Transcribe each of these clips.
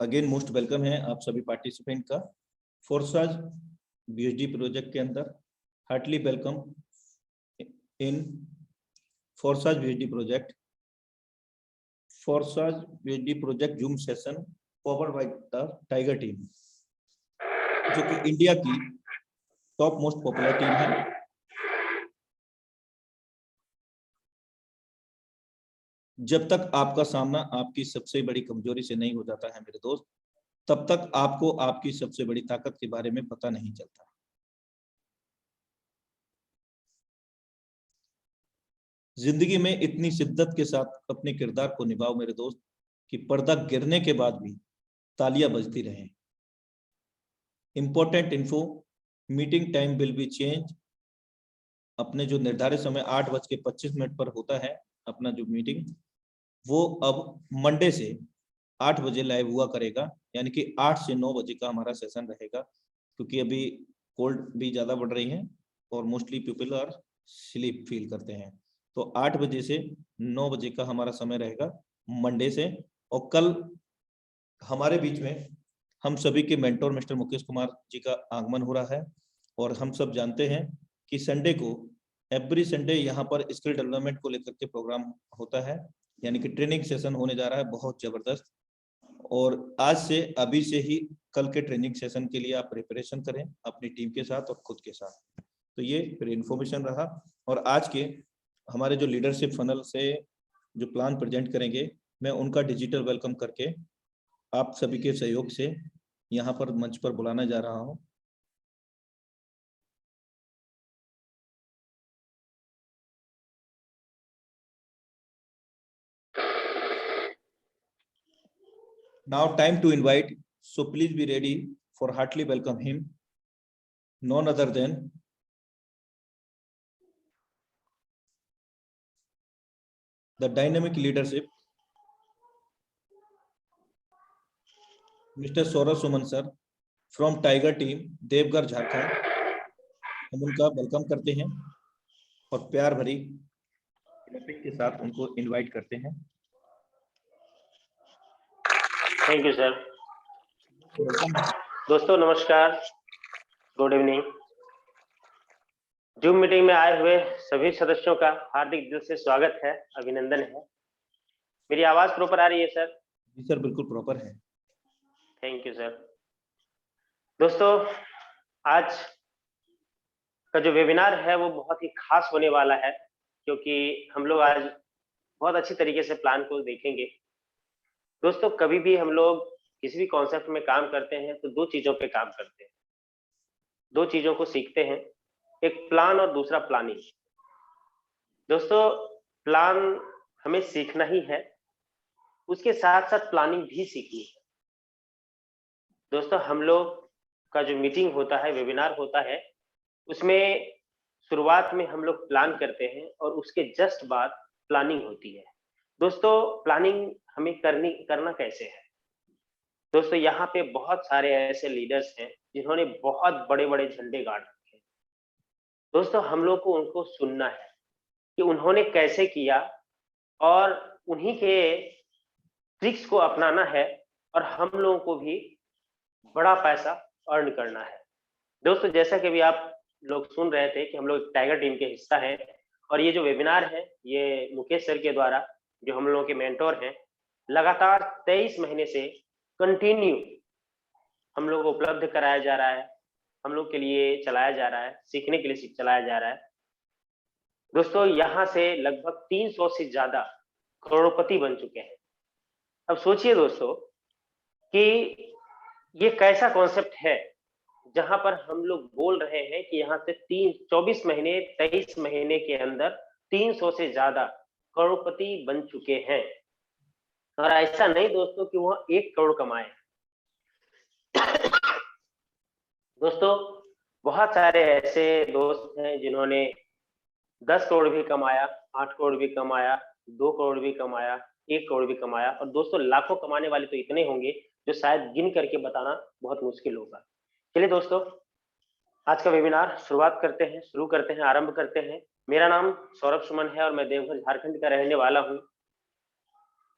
Again most welcome है आप सभी पार्टिसिपेंट का फोर्साज बीएचडी प्रोजेक्ट के अंदर। Heartily welcome in Forsage BHD project. Forsage BHD project Zoom session powered by the Tiger team, जो कि इंडिया की टॉप मोस्ट पॉपुलर टीम है। जब तक आपका सामना आपकी सबसे बड़ी कमजोरी से नहीं हो जाता है मेरे दोस्त, तब तक आपको आपकी सबसे बड़ी ताकत के बारे में पता नहीं चलता। जिंदगी में इतनी शिद्दत के साथ अपने किरदार को निभाओ मेरे दोस्त कि पर्दा गिरने के बाद भी तालियां बजती रहें। Important info, meeting time will be change. अपने जो निर्धारित समय 8:25 पर होता है अपना जो मीटिंग, वो अब मंडे से 8 बजे लाइव हुआ करेगा, यानी कि 8 से 9 बजे का हमारा सेशन रहेगा। क्योंकि अभी कोल्ड भी ज़्यादा बढ़ रही है और mostly people are sleep feel करते हैं, तो 8 बजे से 9 बजे का हमारा समय रहेगा मंडे से। और कल हमारे बीच में हम सभी के मेंटोर मिस्टर मुकेश कुमार जी का आगमन हो रहा है। और हम सब जानते हैं कि संडे को एवरी संडे यहाँ पर स्किल डेवलपमेंट को लेकर के प्रोग्राम होता है, यानी कि ट्रेनिंग सेशन होने जा रहा है बहुत जबरदस्त। और आज से अभी से ही कल के ट्रेनिंग सेशन के लिए आप प्रिपरेशन करें अपनी टीम के साथ और खुद के साथ। तो ये फिर इन्फॉर्मेशन रहा। और आज के हमारे जो लीडरशिप फनल से जो प्लान प्रेजेंट करेंगे, मैं उनका डिजिटल वेलकम करके आप सभी के सहयोग से यहाँ पर मंच पर बुलाना जा रहा हूँ। Now time to invite, so please be ready for heartily welcome him, none other than the dynamic leadership, Mr. Saurabh Suman sir from Tiger team, Deoghar Jharkhand. हम उनका वेलकम करते हैं और प्यार भरी के साथ उनको इनवाइट करते हैं। Thank you sir. दोस्तों नमस्कार, गुड इवनिंग। जूम मीटिंग में आए हुए सभी सदस्यों का हार्दिक दिल से स्वागत है, अभिनंदन है। मेरी आवाज प्रॉपर आ रही है सर? जी सर, बिल्कुल प्रॉपर है। Thank you sir. दोस्तों आज का जो वेबिनार है वो बहुत ही खास होने वाला है, क्योंकि हम लोग आज बहुत अच्छी तरीके से प्लान को देखेंगे। दोस्तों कभी भी हम लोग किसी भी कॉन्सेप्ट में काम करते हैं तो दो चीजों पे काम करते हैं, दो चीजों को सीखते हैं, एक प्लान और दूसरा प्लानिंग। दोस्तों प्लान हमें सीखना ही है, उसके साथ साथ प्लानिंग भी सीखनी है। दोस्तों हम लोग का जो मीटिंग होता है, वेबिनार होता है, उसमें शुरुआत में हम लोग प्लान करते हैं और उसके जस्ट बाद प्लानिंग होती है। दोस्तों प्लानिंग हमें करना कैसे है? दोस्तों यहाँ पे बहुत सारे ऐसे लीडर्स हैं जिन्होंने बहुत बड़े बड़े झंडे गाड़ रखे हैं। दोस्तों हम लोग को उनको सुनना है कि उन्होंने कैसे किया और उन्हीं के ट्रिक्स को अपनाना है और हम लोगों को भी बड़ा पैसा अर्न करना है। दोस्तों जैसा कि अभी आप लोग सुन रहे थे कि हम लोग टाइगर टीम के हिस्सा हैं और ये जो वेबिनार है ये मुकेश सर के द्वारा, जो हम लोगों के मेंटोर हैं, लगातार 23 महीने से कंटिन्यू हम लोग को उपलब्ध कराया जा रहा है, हम लोग के लिए चलाया जा रहा है, सीखने के लिए चलाया जा रहा है। दोस्तों यहाँ से लगभग 300 से ज्यादा करोड़पति बन चुके हैं। अब सोचिए दोस्तों कि ये कैसा कॉन्सेप्ट है जहां पर हम लोग बोल रहे हैं कि यहाँ से 23 महीने के अंदर 300 से ज्यादा करोड़पति बन चुके हैं। और ऐसा नहीं दोस्तों कि वह 1 करोड़ कमाए। दोस्तों बहुत सारे ऐसे दोस्त हैं जिन्होंने 10 करोड़ भी कमाया, 8 करोड़ भी कमाया, 2 करोड़ भी कमाया, 1 करोड़ भी कमाया। और दोस्तों लाखों कमाने वाले तो इतने होंगे जो शायद गिन करके बताना बहुत मुश्किल होगा। चलिए दोस्तों आज का वेबिनार शुरू करते हैं, आरंभ करते हैं। मेरा नाम सौरभ सुमन है और मैं देवघर झारखंड का रहने वाला हूँ।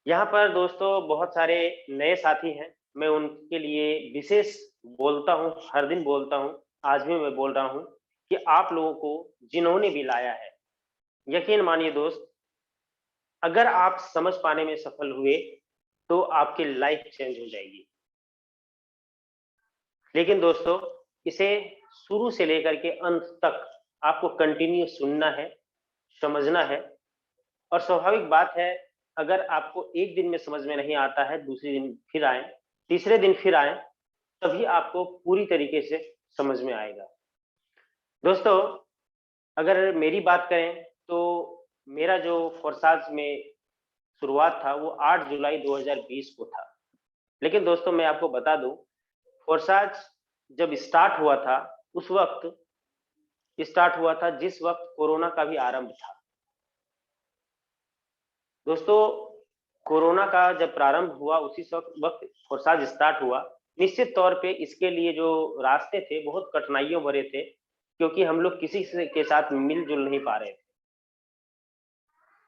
यहाँ पर दोस्तों बहुत सारे नए साथी हैं मैं उनके लिए विशेष बोलता हूँ, हर दिन बोलता हूँ, आज भी मैं बोल रहा हूँ कि आप लोगों को जिन्होंने भी लाया है, यकीन मानिए दोस्त, अगर आप समझ पाने में सफल हुए, तो आपकी लाइफ चेंज हो जाएगी। लेकिन दोस्तों, इसे शुरू से लेकर के अंत तक आपको कंटिन्यू सुनना है, समझना है और स्वाभाविक बात है, अगर आपको एक दिन में समझ में नहीं आता है, दूसरे दिन फिर आएँ, तीसरे दिन फिर आएँ, तभी आपको पूरी तरीके से समझ में आएगा। दोस्तों, अगर मेरी बात करें, तो मेरा जो फोर्साज में शुरुआत था, वो 8 जुलाई 2020 को था। लेकिन दोस्तों, मैं आपको बता दूँ, फोर्साज जब स्टार्ट हुआ था, उस वक़्त स्टार्ट हुआ था जिस वक़्त कोरोना का भी आरंभ था। दोस्तों, कोरोना का जब प्रारंभ हुआ उसी वक़्त फोर्साज स्टार्ट हुआ। निश्चित तौर पे इसके लिए जो रास्ते थे बहुत कठिनाइयों भरे थे, क्योंकि हम लोग किसी से के साथ मिल-जुल नहीं पा रहे थे।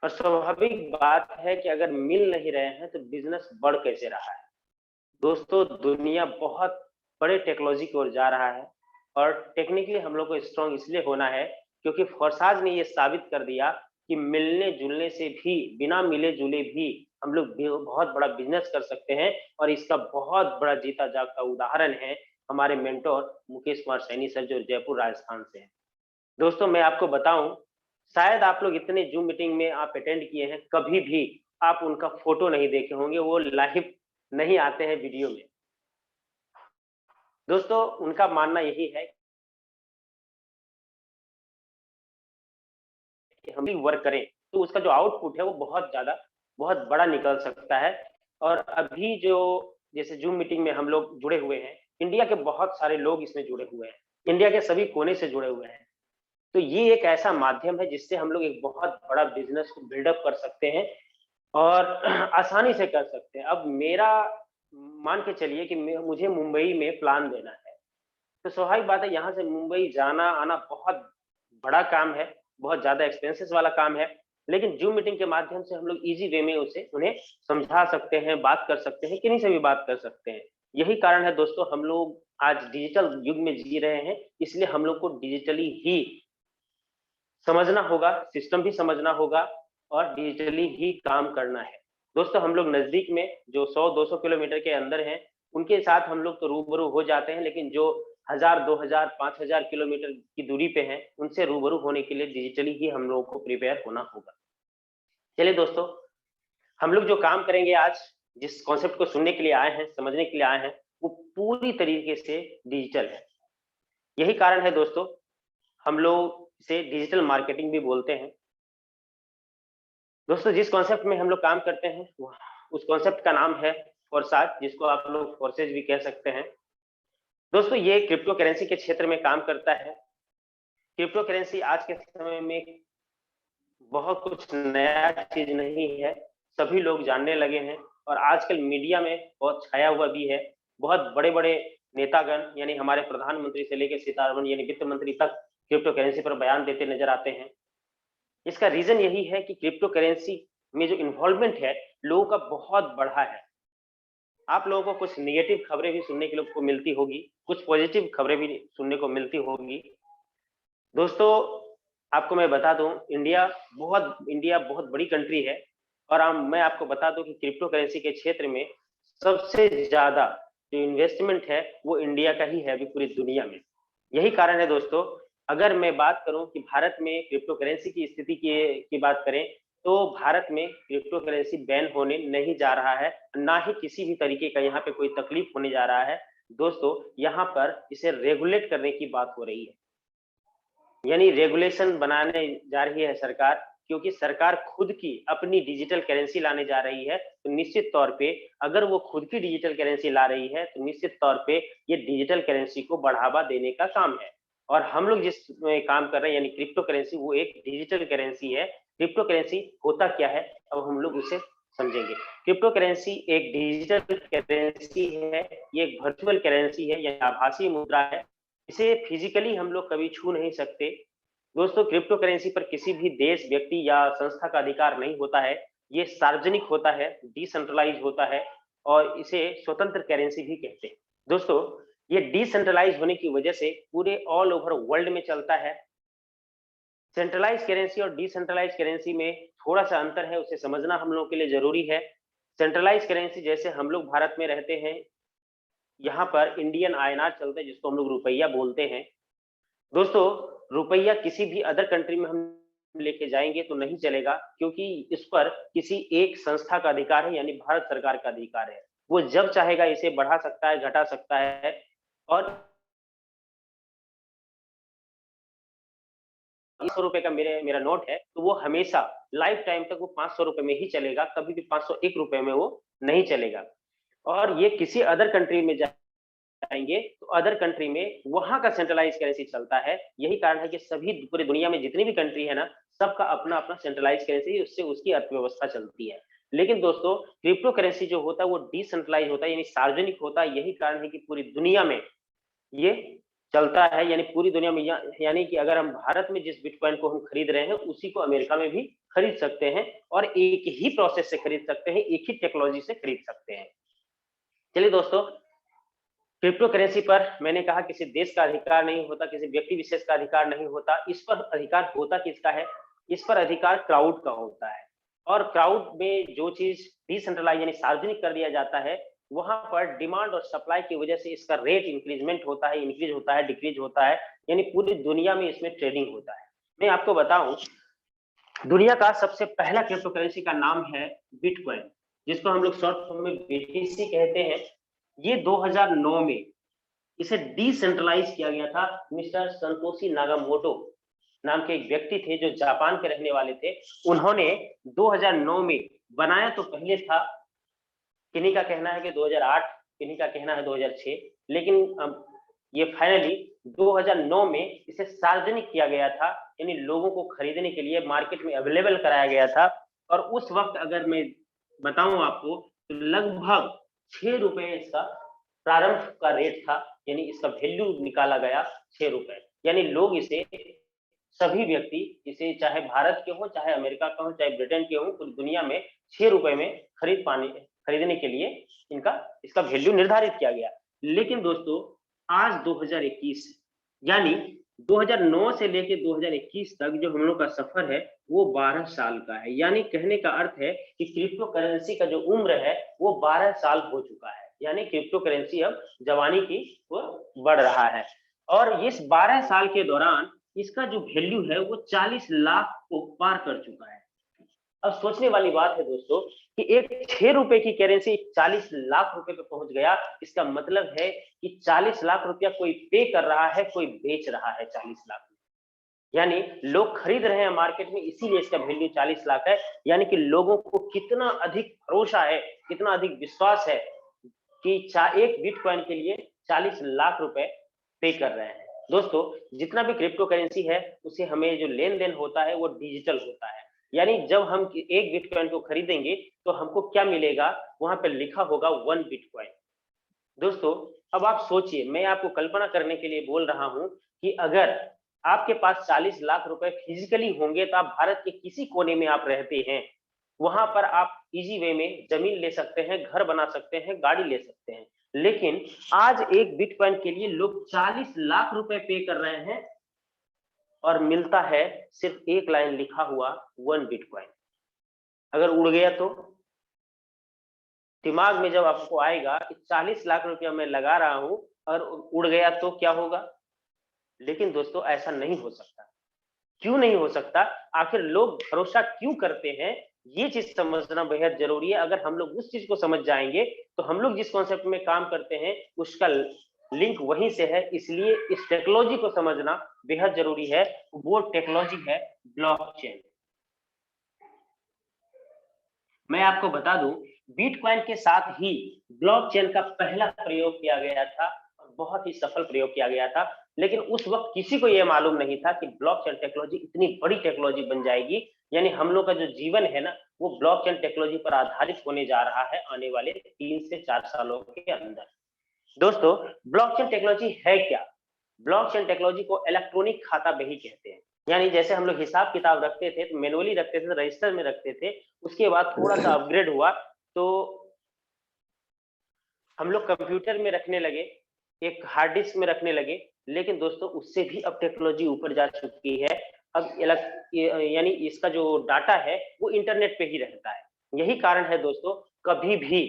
और स्वाभाविक बात है कि अगर मिल नहीं रहे हैं तो बिज़नेस बढ़ कैसे रहा है? दोस्तों, दुनिया बहुत बड़े टेक्नोलॉजी की ओर जा रहा है और टेक्निकली हम लोग को स्ट्रॉन्ग इसलिए होना है क्योंकि फोर्साज ने ये साबित कर दिया कि मिलने-जुलने से भी, बिना मिले-जुले भी हम लोग बहुत बड़ा बिज़नेस कर सकते हैं और इसका बहुत बड़ा जीता-जागता उदाहरण है हमारे मेंटर मुकेश कुमार सैनी सर, जो जयपुर राजस्थान से हैं। दोस्तों, मैं आपको बताऊँ, शायद आप लोग इतने ज़ूम मीटिंग में आप अटेंड किए हैं, कभी भी आप उनका फ़ोटो नहीं देखे होंगे, वो लाइव नहीं आते हैं वीडियो में। दोस्तों, उनका मानना यही है कि हम भी वर्क करें, तो उसका जो आउटपुट है वो बहुत बड़ा निकल सकता है। और अभी जो जैसे ज़ूम मीटिंग में हम लोग जुड़े हुए हैं, इंडिया के बहुत सारे लोग इसमें जुड़े हुए हैं, इंडिया के सभी कोने से जुड़े हुए हैं। तो ये एक ऐसा माध्यम है जिससे हम लोग एक बहुत बड़ा बिज़नेस को बिल्डअप कर सकते हैं और आसानी से कर सकते हैं। अब मेरा मान के चलिए कि मुझे मुंबई में प्लान देना है, तो स्वाभाविक बात है यहाँ से मुंबई जाना-आना बहुत बड़ा काम है, बहुत ज़्यादा एक्सपेंसेस वाला काम है। लेकिन ज़ूम मीटिंग के माध्यम से हम लोग ईज़ी वे में उसे उन्हें समझा सकते हैं, बात कर सकते हैं, किन्हीं से भी बात कर सकते हैं। यही कारण है दोस्तों, हम लोग आज डिजिटल युग में जी रहे हैं, इसलिए हम लोग को डिजिटली ही समझना होगा, सिस्टम भी समझना होगा और डिजिटली ही काम करना है। दोस्तों, हम लोग नज़दीक में जो 100-200 किलोमीटर के अंदर हैं, उनके साथ हम लोग तो रूबरू हो जाते हैं, लेकिन जो 1000, 2000, 5000 किलोमीटर की दूरी पे हैं, उनसे रूबरू होने के लिए डिजिटली ही हम लोगों को प्रिपेयर होना होगा। चलिए दोस्तों, हम लोग जो काम करेंगे आज, जिस कॉन्सेप्ट को सुनने के लिए आए हैं, समझने के लिए आए हैं, वो पूरी तरीके से डिजिटल है। यही कारण है दोस्तों, हम लोग इसे डिजिटल मार्केटिंग भी बोलते हैं। दोस्तों, जिस कॉन्सेप्ट में हम लोग काम करते हैं, उस कॉन्सेप्ट का नाम है फोर्साज, जिसको आप लोग फोर्सेज भी कह सकते हैं। दोस्तों, ये क्रिप्टो करेंसी के क्षेत्र में काम करता है। क्रिप्टो करेंसी आज के समय में बहुत कुछ नया चीज़ नहीं है, सभी लोग जानने लगे हैं और आजकल मीडिया में बहुत छाया हुआ भी है। बहुत बड़े-बड़े नेतागण यानी हमारे प्रधानमंत्री से लेके सीतारमण यानी वित्त मंत्री तक क्रिप्टो करेंसी पर बयान देते नज़र आते हैं। इसका रीज़न यही है कि क्रिप्टो करेंसी में जो इन्वॉल्वमेंट है, लोगों का बहुत बढ़ा है। आप लोगों को कुछ नेगेटिव खबरें भी सुनने के को मिलती होगी, कुछ पॉजिटिव खबरें भी सुनने को मिलती होगी। दोस्तों, आपको मैं बता दूं, इंडिया बहुत बड़ी कंट्री है और मैं आपको बता दूं कि क्रिप्टो करेंसी के क्षेत्र में सबसे ज्यादा जो इन्वेस्टमेंट है वो इंडिया का ही है अभी पूरी दुनिया में। यही कारण है दोस्तों, अगर मैं बात करूं कि भारत में क्रिप्टो करेंसी की स्थिति की बात करें, तो भारत में क्रिप्टो करेंसी बैन होने नहीं जा रहा है, ना ही किसी भी तरीके का यहाँ पे कोई तकलीफ होने जा रहा है। दोस्तों, यहाँ पर इसे रेगुलेट करने की बात हो रही है, यानी रेगुलेशन बनाने जा रही है सरकार, क्योंकि सरकार खुद की अपनी डिजिटल करेंसी लाने जा रही है। तो निश्चित तौर पे अगर वो खुद की डिजिटल करेंसी ला रही है, तो निश्चित तौर पे ये डिजिटल करेंसी को बढ़ावा देने का काम है। और हम लोग जिस काम कर रहे हैं यानी क्रिप्टो करेंसी, वो एक डिजिटल करेंसी है। क्रिप्टो करेंसी होता क्या है, अब हम लोग उसे समझेंगे। क्रिप्टो करेंसी एक डिजिटल करेंसी है, ये एक वर्चुअल करेंसी है, यह आभासी मुद्रा है। इसे फिजिकली हम लोग कभी छू नहीं सकते। दोस्तों, क्रिप्टो करेंसी पर किसी भी देश, व्यक्ति या संस्था का अधिकार नहीं होता है। ये सार्वजनिक होता है, डिसेंट्रलाइज होता है और इसे स्वतंत्र करेंसी भी कहते हैं। दोस्तों, ये डिसेंट्रलाइज होने की वजह से पूरे ऑल ओवर वर्ल्ड में चलता है। सेंट्रलाइज करेंसी और डिसेंट्रलाइज करेंसी में थोड़ा सा अंतर है, उसे समझना हम लोगों के लिए जरूरी है। सेंट्रलाइज करेंसी जैसे हम लोग भारत में रहते हैं, यहाँ पर इंडियन आईएनआर चलता है जिसको हम लोग रुपया बोलते हैं। दोस्तों, रुपया किसी भी अदर कंट्री में हम लेके जाएंगे तो नहीं चलेगा, क्योंकि इस पर किसी एक संस्था का अधिकार है, यानी भारत सरकार का अधिकार है। वो जब चाहेगा इसे बढ़ा सकता है, घटा सकता है। और 500 रुपए का मेरा नोट है तो वो हमेशा लाइफ टाइम तक वो 500 रुपए में ही चलेगा, कभी भी 501 रुपए में वो नहीं चलेगा। और ये किसी अदर कंट्री में जाएंगे तो अदर कंट्री में वहां का सेंट्रलाइज करेंसी चलता है। यही कारण है कि सभी पूरी दुनिया में जितनी भी कंट्री है ना, सबका अपना अपना सेंट्रलाइज करेंसी, उससे उसकी अर्थव्यवस्था चलती है। लेकिन दोस्तों, क्रिप्टो करेंसी जो होता है वो डिसेंट्रलाइज होता है, यानी सार्वजनिक होता है। यही कारण है कि पूरी दुनिया में ये चलता है, यानी पूरी दुनिया में, यानी कि अगर हम भारत में जिस बिटकॉइन को हम खरीद रहे हैं उसी को अमेरिका में भी खरीद सकते हैं, और एक ही प्रोसेस से खरीद सकते हैं, एक ही टेक्नोलॉजी से खरीद सकते हैं। चलिए दोस्तों, क्रिप्टो करेंसी पर मैंने कहा किसी देश का अधिकार नहीं होता, किसी व्यक्ति विशेष का अधिकार नहीं होता। इस पर अधिकार होता किसका है? इस पर अधिकार क्राउड का होता है। और क्राउड में जो चीज डिसेंट्रलाइज यानी सार्वजनिक कर दिया जाता है, वहां पर डिमांड और सप्लाई की वजह से इसका रेट इंक्रीजमेंट होता है, इंक्रीज होता है, डिक्रीज होता है, यानी पूरी दुनिया में इसमें ट्रेडिंग होता है। मैं आपको बताऊं, दुनिया का सबसे पहला क्रिप्टो करेंसी का नाम है बिटकॉइन, जिसको हम लोग शॉर्ट फॉर्म में बीटीसी कहते हैं। ये 2009 में इसे डिसेंट्रलाइज किया गया था। मिस्टर संतोषी नागामोटो नाम के एक व्यक्ति थे जो जापान के रहने वाले थे। उन्होंने 2009 में बनाया तो पहले था, किन्हीं का कहना है कि 2008, किन्हीं का कहना है 2006, लेकिन ये फाइनली 2009 में इसे सार्वजनिक किया गया था, यानी लोगों को खरीदने के लिए मार्केट में अवेलेबल कराया गया था। और उस वक्त अगर मैं बताऊं आपको तो लगभग 6 रुपए इसका प्रारंभ का रेट था, यानी इसका वैल्यू निकाला गया 6 रुपए। यानी लोग इसे, सभी व्यक्ति इसे, चाहे भारत के हो, चाहे अमेरिका का हो, चाहे ब्रिटेन के हो, पूरी दुनिया में 6 रुपए में खरीदने के लिए इसका वैल्यू निर्धारित किया गया। लेकिन दोस्तों, आज 2021, यानी 2009 से लेके 2021 तक जो हम लोग का सफर है वो 12 साल का है। यानी कहने का अर्थ है कि क्रिप्टो करेंसी का जो उम्र है वो 12 साल हो चुका है, यानी क्रिप्टो करेंसी अब जवानी की ओर बढ़ रहा है। और इस 12 साल के दौरान इसका जो वैल्यू है वो 40 लाख को पार कर चुका है। अब सोचने वाली बात है दोस्तों कि एक 6 रुपए की करेंसी 40 लाख रुपए पे पहुंच गया। इसका मतलब है कि 40 लाख रुपया कोई पे कर रहा है, कोई बेच रहा है 40 लाख, यानी लोग खरीद रहे हैं मार्केट में, इसीलिए इसका वैल्यू 40 लाख है। यानी कि लोगों को कितना अधिक भरोसा है, कितना अधिक विश्वास है कि एक बिटकॉइन के लिए 40 लाख रुपए पे कर रहे हैं। दोस्तों, जितना भी क्रिप्टो करेंसी है उसे हमें जो लेन देन होता है वो डिजिटल होता है। यानी जब हम एक बिटकॉइन को खरीदेंगे तो हमको क्या मिलेगा, वहां पर लिखा होगा 1 बिटकॉइन। दोस्तों, अब आप सोचिए, मैं आपको कल्पना करने के लिए बोल रहा हूं कि अगर आपके पास 40 लाख रुपए फिजिकली होंगे तो आप भारत के किसी कोने में आप रहते हैं, वहां पर आप इजी वे में जमीन ले सकते हैं, घर बना सकते हैं, गाड़ी ले सकते हैं। लेकिन आज एक बिटकॉइन के लिए लोग 40 लाख रुपए पे कर रहे हैं और मिलता है सिर्फ एक लाइन लिखा हुआ 1 बिटकॉइन। अगर उड़ गया तो दिमाग में जब आपको आएगा कि 40 लाख रुपया मैं लगा रहा हूं और उड़ गया तो क्या होगा? लेकिन दोस्तों, ऐसा नहीं हो सकता। क्यों नहीं हो सकता? आखिर लोग भरोसा क्यों करते हैं, ये चीज समझना बेहद जरूरी है। अगर हम लोग उस चीज को समझ जाएंगे तो हम लोग जिस कॉन्सेप्ट में काम करते हैं उसका लिंक वहीं से है। इसलिए इस टेक्नोलॉजी को समझना बेहद जरूरी है। वो टेक्नोलॉजी है ब्लॉकचेन। मैं आपको बता दूं, बिटकॉइन के साथ ही ब्लॉकचेन का पहला प्रयोग किया गया था और बहुत ही सफल प्रयोग किया गया था। लेकिन उस वक्त किसी को यह मालूम नहीं था कि ब्लॉकचेन टेक्नोलॉजी इतनी बड़ी टेक्नोलॉजी बन जाएगी, यानी हम लोग का जो जीवन है ना वो ब्लॉकचेन टेक्नोलॉजी पर आधारित होने जा रहा है आने वाले 3 से 4 सालों के अंदर। दोस्तों, ब्लॉकचेन टेक्नोलॉजी है क्या? ब्लॉकचेन टेक्नोलॉजी को इलेक्ट्रॉनिक खाता बही कहते हैं। यानी जैसे हम लोग हिसाब किताब रखते थे तो मैनुअली रखते थे, रजिस्टर में रखते थे, उसके बाद थोड़ा सा अपग्रेड हुआ तो हम लोग कंप्यूटर में रखने लगे, एक हार्ड डिस्क में रखने लगे, लेकिन दोस्तों उससे भी अब टेक्नोलॉजी ऊपर जा चुकी है। अब यानी इसका जो डाटा है वो इंटरनेट पे ही रहता है। यही कारण है दोस्तों, कभी भी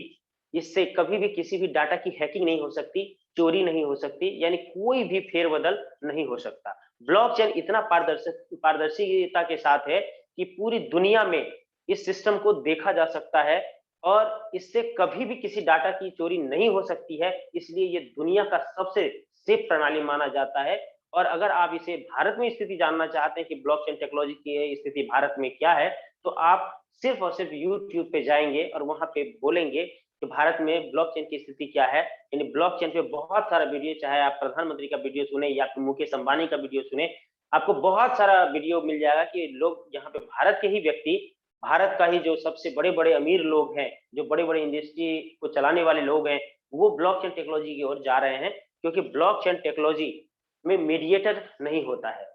इससे कभी भी किसी भी डाटा की हैकिंग नहीं हो सकती, चोरी नहीं हो सकती, यानी कोई भी फेरबदल नहीं हो सकता। ब्लॉकचेन इतना पारदर्शिता के साथ है कि पूरी दुनिया में इस सिस्टम को देखा जा सकता है और इससे कभी भी किसी डाटा की चोरी नहीं हो सकती है। इसलिए ये दुनिया का सबसे सेफ प्रणाली माना जाता है। और अगर आप इसे भारत में स्थिति जानना चाहते हैं कि ब्लॉकचेन टेक्नोलॉजी की स्थिति भारत में क्या है, तो आप सिर्फ और सिर्फ यूट्यूब पे जाएंगे और वहां पे बोलेंगे कि भारत में ब्लॉकचेन की स्थिति क्या है, यानी ब्लॉकचेन पे बहुत सारा वीडियो, चाहे आप प्रधानमंत्री का वीडियो सुने या फिर मुकेश अंबानी का वीडियो सुने, आपको बहुत सारा वीडियो मिल जाएगा कि लोग यहाँ पे भारत के ही व्यक्ति, भारत का ही जो सबसे बड़े बड़े अमीर लोग हैं, जो बड़े बड़े इंडस्ट्री को चलाने वाले लोग हैं, वो ब्लॉकचेन टेक्नोलॉजी की ओर जा रहे हैं। क्योंकि ब्लॉकचेन टेक्नोलॉजी में मीडिएटर नहीं होता है,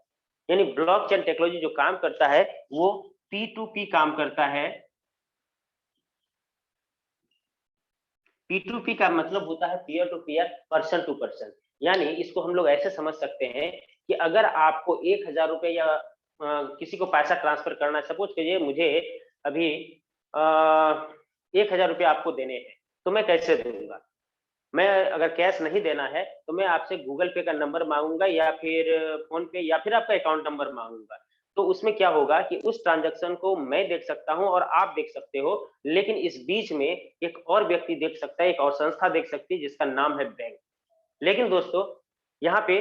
यानी ब्लॉकचेन टेक्नोलॉजी जो काम करता है वो P2P काम करता है। P2P का मतलब होता है peer to peer, person to person. यानी इसको हम लोग ऐसे समझ सकते हैं कि अगर आपको 1000 रुपए या किसी को पैसा ट्रांसफर करना है, सपोज कीजिए मुझे अभी 1000 रुपये आपको देने हैं, तो मैं कैसे दूंगा? मैं अगर कैश नहीं देना है तो मैं आपसे गूगल पे का नंबर मांगूंगा या फिर फोन पे या फिर आपका अकाउंट नंबर मांगूंगा। तो उसमें क्या होगा कि उस ट्रांजैक्शन को मैं देख सकता हूं और आप देख सकते हो, लेकिन इस बीच में एक और व्यक्ति देख सकता है, एक और संस्था देख सकती है जिसका नाम है बैंक। लेकिन दोस्तों यहाँ पे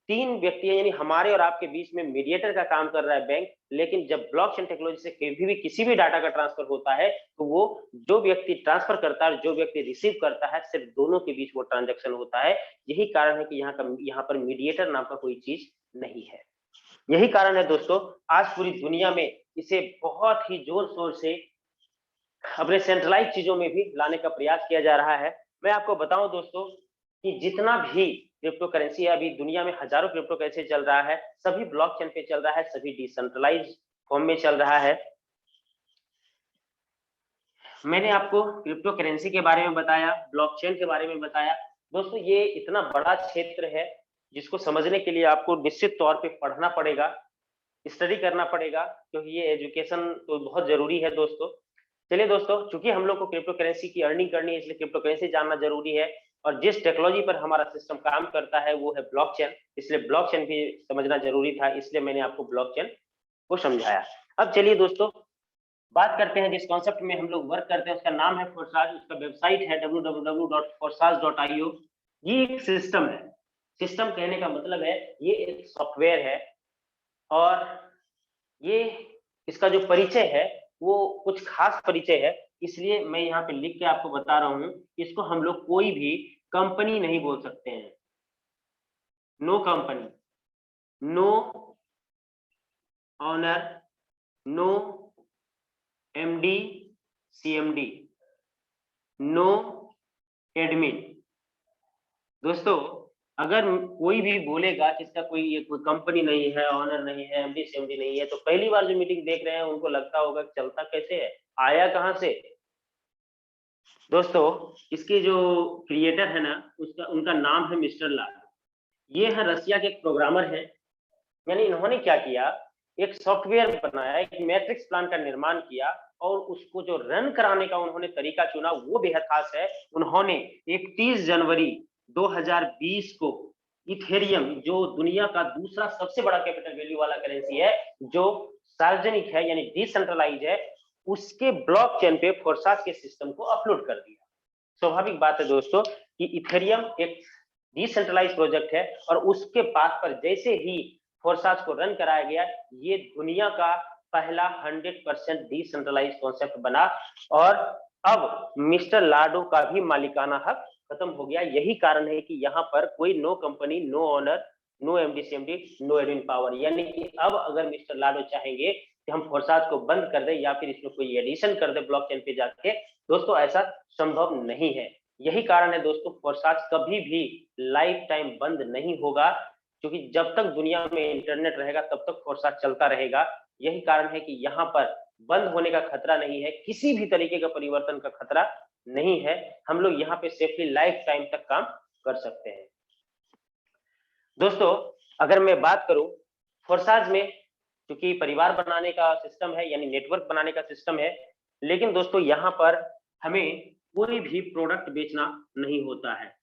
3 व्यक्ति हैं, यानी हमारे और आपके बीच में मीडिएटर का काम कर रहा है बैंक। लेकिन जब ब्लॉकचेन टेक्नोलॉजी से कभी भी किसी भी डाटा का ट्रांसफर होता है तो वो जो व्यक्ति ट्रांसफर करता है और जो व्यक्ति रिसीव करता है, सिर्फ दोनों के बीच वो ट्रांजैक्शन होता है। यही कारण है कि यहाँ पर मीडिएटर नाम का कोई चीज नहीं है। यही कारण है दोस्तों, आज पूरी दुनिया में इसे बहुत ही जोर शोर से अपने सेंट्रलाइज चीजों में भी लाने का प्रयास किया जा रहा है। मैं आपको बताऊं दोस्तों कि जितना भी क्रिप्टो करेंसी है, अभी दुनिया में हजारों क्रिप्टो करेंसी चल रहा है, सभी ब्लॉकचेन पे चल रहा है, सभी डिसेंट्रलाइज फॉर्म में चल रहा है। मैंने आपको क्रिप्टो करेंसी के बारे में बताया, ब्लॉकचेन के बारे में बताया। दोस्तों ये इतना बड़ा क्षेत्र है जिसको समझने के लिए आपको निश्चित तौर पे पढ़ना पड़ेगा, स्टडी करना पड़ेगा, क्योंकि ये एजुकेशन तो बहुत जरूरी है दोस्तों। चलिए दोस्तों, चूंकि हम लोग को क्रिप्टो करेंसी की अर्निंग करनी है, इसलिए क्रिप्टो करेंसी जानना जरूरी है। और जिस टेक्नोलॉजी पर हमारा सिस्टम काम करता है वो है ब्लॉकचेन, इसलिए ब्लॉकचेन भी समझना जरूरी था, इसलिए मैंने आपको ब्लॉकचेन को समझाया। अब चलिए दोस्तों बात करते हैं जिस कॉन्सेप्ट में हम लोग वर्क करते हैं, उसका नाम है फोरसाज, उसका वेबसाइट है www.forsage.io। ये एक सिस्टम है। सिस्टम कहने का मतलब है ये एक सॉफ्टवेयर है और ये इसका जो परिचय है वो कुछ खास परिचय है, इसलिए मैं यहाँ पे लिख के आपको बता रहा हूँ। इसको हम लोग कोई भी कंपनी नहीं बोल सकते हैं। No company, no owner, no MD CMD, no admin. दोस्तों अगर कोई भी बोलेगा कि इसका कोई कंपनी नहीं है, ऑनर नहीं है, एमडी सीएमडी नहीं है, तो पहली बार जो मीटिंग देख रहे हैं उनको लगता होगा कि चलता कैसे है, आया कहां से। दोस्तों इसके जो क्रिएटर है ना, उनका नाम है मिस्टर लाडो। ये है रसिया के एक प्रोग्रामर है। यानी इन्होंने क्या किया, एक सॉफ्टवेयर बनाया, एक मैट्रिक्स प्लान का निर्माण किया और उसको जो रन कराने का उन्होंने तरीका चुना वो बेहद खास है। उन्होंने 31 जनवरी 2020 को इथेरियम, जो दुनिया का दूसरा सबसे बड़ा कैपिटल वैल्यू वाला करेंसी है, जो सार्वजनिक है यानी डिसेंट्रलाइज है, उसके ब्लॉकचेन पे फोरसाज के सिस्टम को अपलोड कर दिया। स्वाभाविक बात है दोस्तों कि इथेरियम एक डिसेंट्रलाइज प्रोजेक्ट है और उसके पास पर जैसे ही फोरसाज को रन कराया गया, ये दुनिया का पहला 100% डिसेंट्रलाइज कॉन्सेप्ट बना और अब मिस्टर लाडो का भी मालिकाना हक खत्म हो गया। यही कारण है कि यहाँ पर कोई no company, no owner, no MD CMD, no admin power. यानी कि अब अगर मिस्टर लाडो चाहेंगे कि हम फोरसाज को बंद कर दे या फिर इसमें कोई एडिशन कर दे ब्लॉकचेन पे जाके, दोस्तों ऐसा संभव नहीं है। यही कारण है दोस्तों, फोरसाज कभी भी लाइफ टाइम बंद नहीं होगा, क्योंकि जब तक दुनिया में इंटरनेट रहेगा तब तक फोरसाज चलता रहेगा। यही कारण है कि यहाँ पर बंद होने का खतरा नहीं है, किसी भी तरीके का परिवर्तन का खतरा नहीं है। हम लोग यहाँ पे सेफली लाइफ टाइम तक काम कर सकते हैं। दोस्तों अगर मैं बात करूं फोर्साज में, क्योंकि परिवार बनाने का सिस्टम है यानी नेटवर्क बनाने का सिस्टम है, लेकिन दोस्तों यहाँ पर हमें कोई भी प्रोडक्ट बेचना नहीं होता है।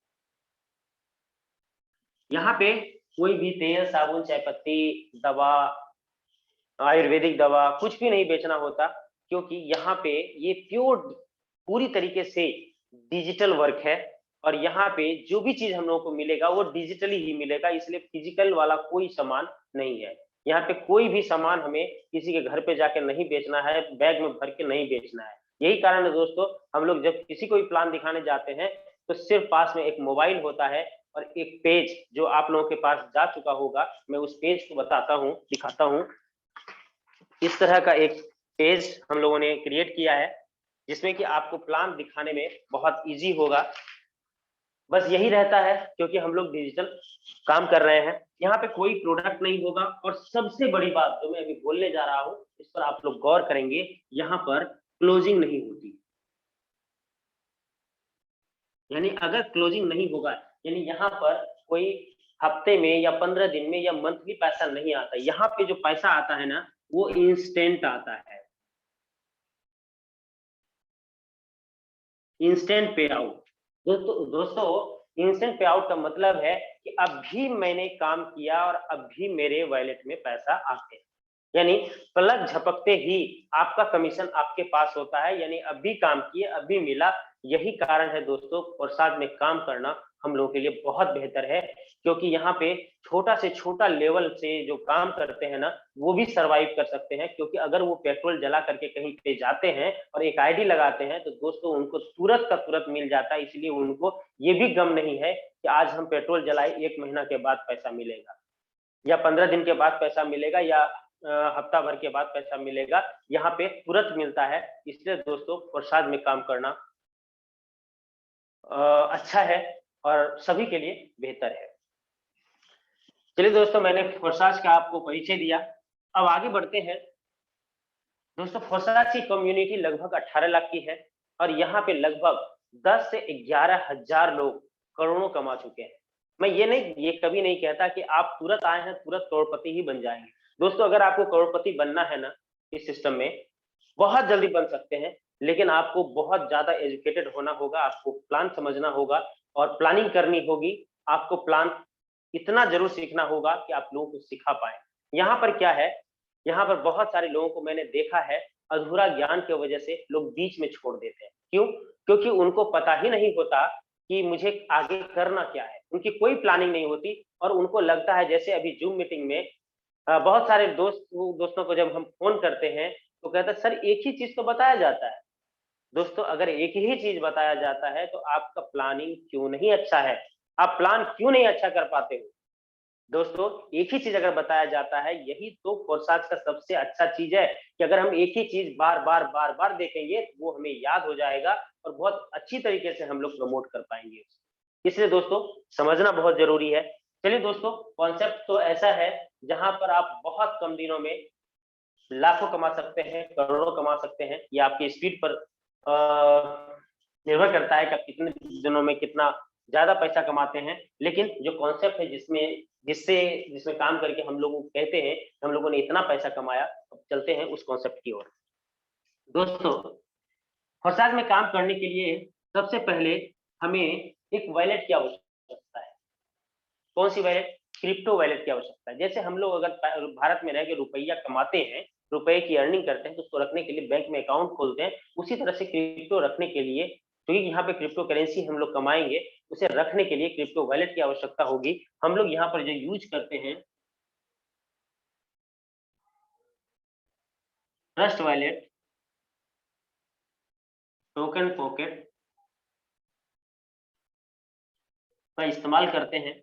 यहाँ पे कोई भी तेल, साबुन, चाय पत्ती, दवा, आयुर्वेदिक दवा कुछ भी नहीं बेचना होता, क्योंकि यहाँ पे ये पूरी तरीके से डिजिटल वर्क है और यहाँ पे जो भी चीज हम लोगों को मिलेगा वो डिजिटली ही मिलेगा, इसलिए फिजिकल वाला कोई सामान नहीं है। यहाँ पे कोई भी सामान हमें किसी के घर पे जाकर नहीं बेचना है, बैग में भर के नहीं बेचना है। यही कारण है दोस्तों, हम लोग जब किसी को भी प्लान दिखाने जाते हैं तो सिर्फ पास में एक मोबाइल होता है और एक पेज जो आप लोगों के पास जा चुका होगा, मैं उस पेज को बताता हूँ, दिखाता हूँ। इस तरह का एक पेज हम लोगों ने क्रिएट किया है जिसमें कि आपको प्लान दिखाने में बहुत इजी होगा। बस यही रहता है क्योंकि हम लोग डिजिटल काम कर रहे हैं। यहाँ पे कोई प्रोडक्ट नहीं होगा और सबसे बड़ी बात जो मैं अभी बोलने जा रहा हूँ इस पर आप लोग गौर करेंगे, यहाँ पर क्लोजिंग नहीं होती। यानी अगर क्लोजिंग नहीं होगा यानी यहाँ पर कोई हफ्ते में या 15 दिन में या मंथली पैसा नहीं आता। यहाँ पे जो पैसा आता है ना वो इंस्टेंट आता है, इंस्टेंट पे आउट। दोस्तों इंस्टेंट पे आउट का मतलब है कि अभी मैंने काम किया और अभी मेरे वॉलेट में पैसा आते हैं, यानी पलक झपकते ही आपका कमीशन आपके पास होता है, यानी अभी काम किए अभी मिला। यही कारण है दोस्तों प्रसाद में काम करना हम लोगों के लिए बहुत बेहतर है, क्योंकि यहाँ पे छोटा से छोटा लेवल से जो काम करते हैं ना वो भी सरवाइव कर सकते हैं, क्योंकि अगर वो पेट्रोल जला करके कहीं पे जाते हैं और एक आईडी लगाते हैं तो दोस्तों उनको तुरंत का तुरंत मिल जाता है। इसलिए उनको ये भी गम नहीं है कि आज हम पेट्रोल जलाए 1 महीना के बाद पैसा मिलेगा या 15 दिन के बाद पैसा मिलेगा या हफ्ता भर के बाद पैसा मिलेगा, यहाँ पे तुरंत मिलता है। इसलिए दोस्तों प्रसाद में काम करना अच्छा है और सभी के लिए बेहतर है। चलिए दोस्तों मैंने फोर्साज का आपको परिचय दिया, अब आगे बढ़ते हैं। दोस्तों फोर्साज की कम्युनिटी लगभग 18 लाख की है और यहाँ पे लगभग 10 से 11 हजार लोग करोड़ों कमा चुके हैं। मैं ये कभी नहीं कहता कि आप तुरंत आए हैं तुरंत करोड़पति ही बन जाएंगे। दोस्तों अगर आपको करोड़पति बनना है ना इस सिस्टम में बहुत जल्दी बन सकते हैं, लेकिन आपको बहुत ज्यादा एजुकेटेड होना होगा, आपको प्लान समझना होगा और प्लानिंग करनी होगी। आपको प्लान इतना जरूर सीखना होगा कि आप लोगों को सिखा पाए। यहाँ पर क्या है, यहाँ पर बहुत सारे लोगों को मैंने देखा है अधूरा ज्ञान की वजह से लोग बीच में छोड़ देते हैं। क्यों? क्योंकि उनको पता ही नहीं होता कि मुझे आगे करना क्या है, उनकी कोई प्लानिंग नहीं होती और उनको लगता है जैसे अभी जूम मीटिंग में बहुत सारे दोस्तों को जब हम फोन करते हैं तो कहता है सर एक ही चीज तो बताया जाता है। दोस्तों अगर एक ही चीज बताया जाता है तो आपका प्लानिंग क्यों नहीं अच्छा है, आप प्लान क्यों नहीं अच्छा कर पाते हो? दोस्तों एक ही चीज अगर बताया जाता है, यही तो फोर्साज का सबसे अच्छा चीज है कि अगर हम एक ही चीज बार बार देखेंगे तो वो हमें याद हो जाएगा और बहुत अच्छी तरीके से हम लोग प्रमोट कर पाएंगे। इसलिए दोस्तों समझना बहुत जरूरी है। चलिए दोस्तों कॉन्सेप्ट तो ऐसा है जहां पर आप बहुत कम दिनों में लाखों कमा सकते हैं, करोड़ों कमा सकते हैं। ये आपकी स्पीड पर निर्भर करता है कि आप कितने दिनों में कितना ज्यादा पैसा कमाते हैं। लेकिन जो कॉन्सेप्ट है जिसमें काम करके हम लोग कहते हैं हम लोगों ने इतना पैसा कमाया, अब चलते हैं उस कॉन्सेप्ट की ओर। दोस्तों फोर्साज में काम करने के लिए सबसे पहले हमें एक वॉलेट की आवश्यकता है। कौन सी वॉलेट? क्रिप्टो वॉलेट की आवश्यकता है। जैसे हम लोग अगर भारत में रह के रुपया कमाते हैं, रुपए की अर्निंग करते हैं तो उसको रखने के लिए बैंक में अकाउंट खोलते हैं, उसी तरह से क्रिप्टो रखने के लिए, क्योंकि यहाँ पे क्रिप्टो करेंसी हम लोग कमाएंगे, उसे रखने के लिए क्रिप्टो वॉलेट की आवश्यकता होगी। हम लोग यहाँ पर जो यूज करते हैं ट्रस्ट वॉलेट, टोकन पॉकेट का इस्तेमाल करते हैं।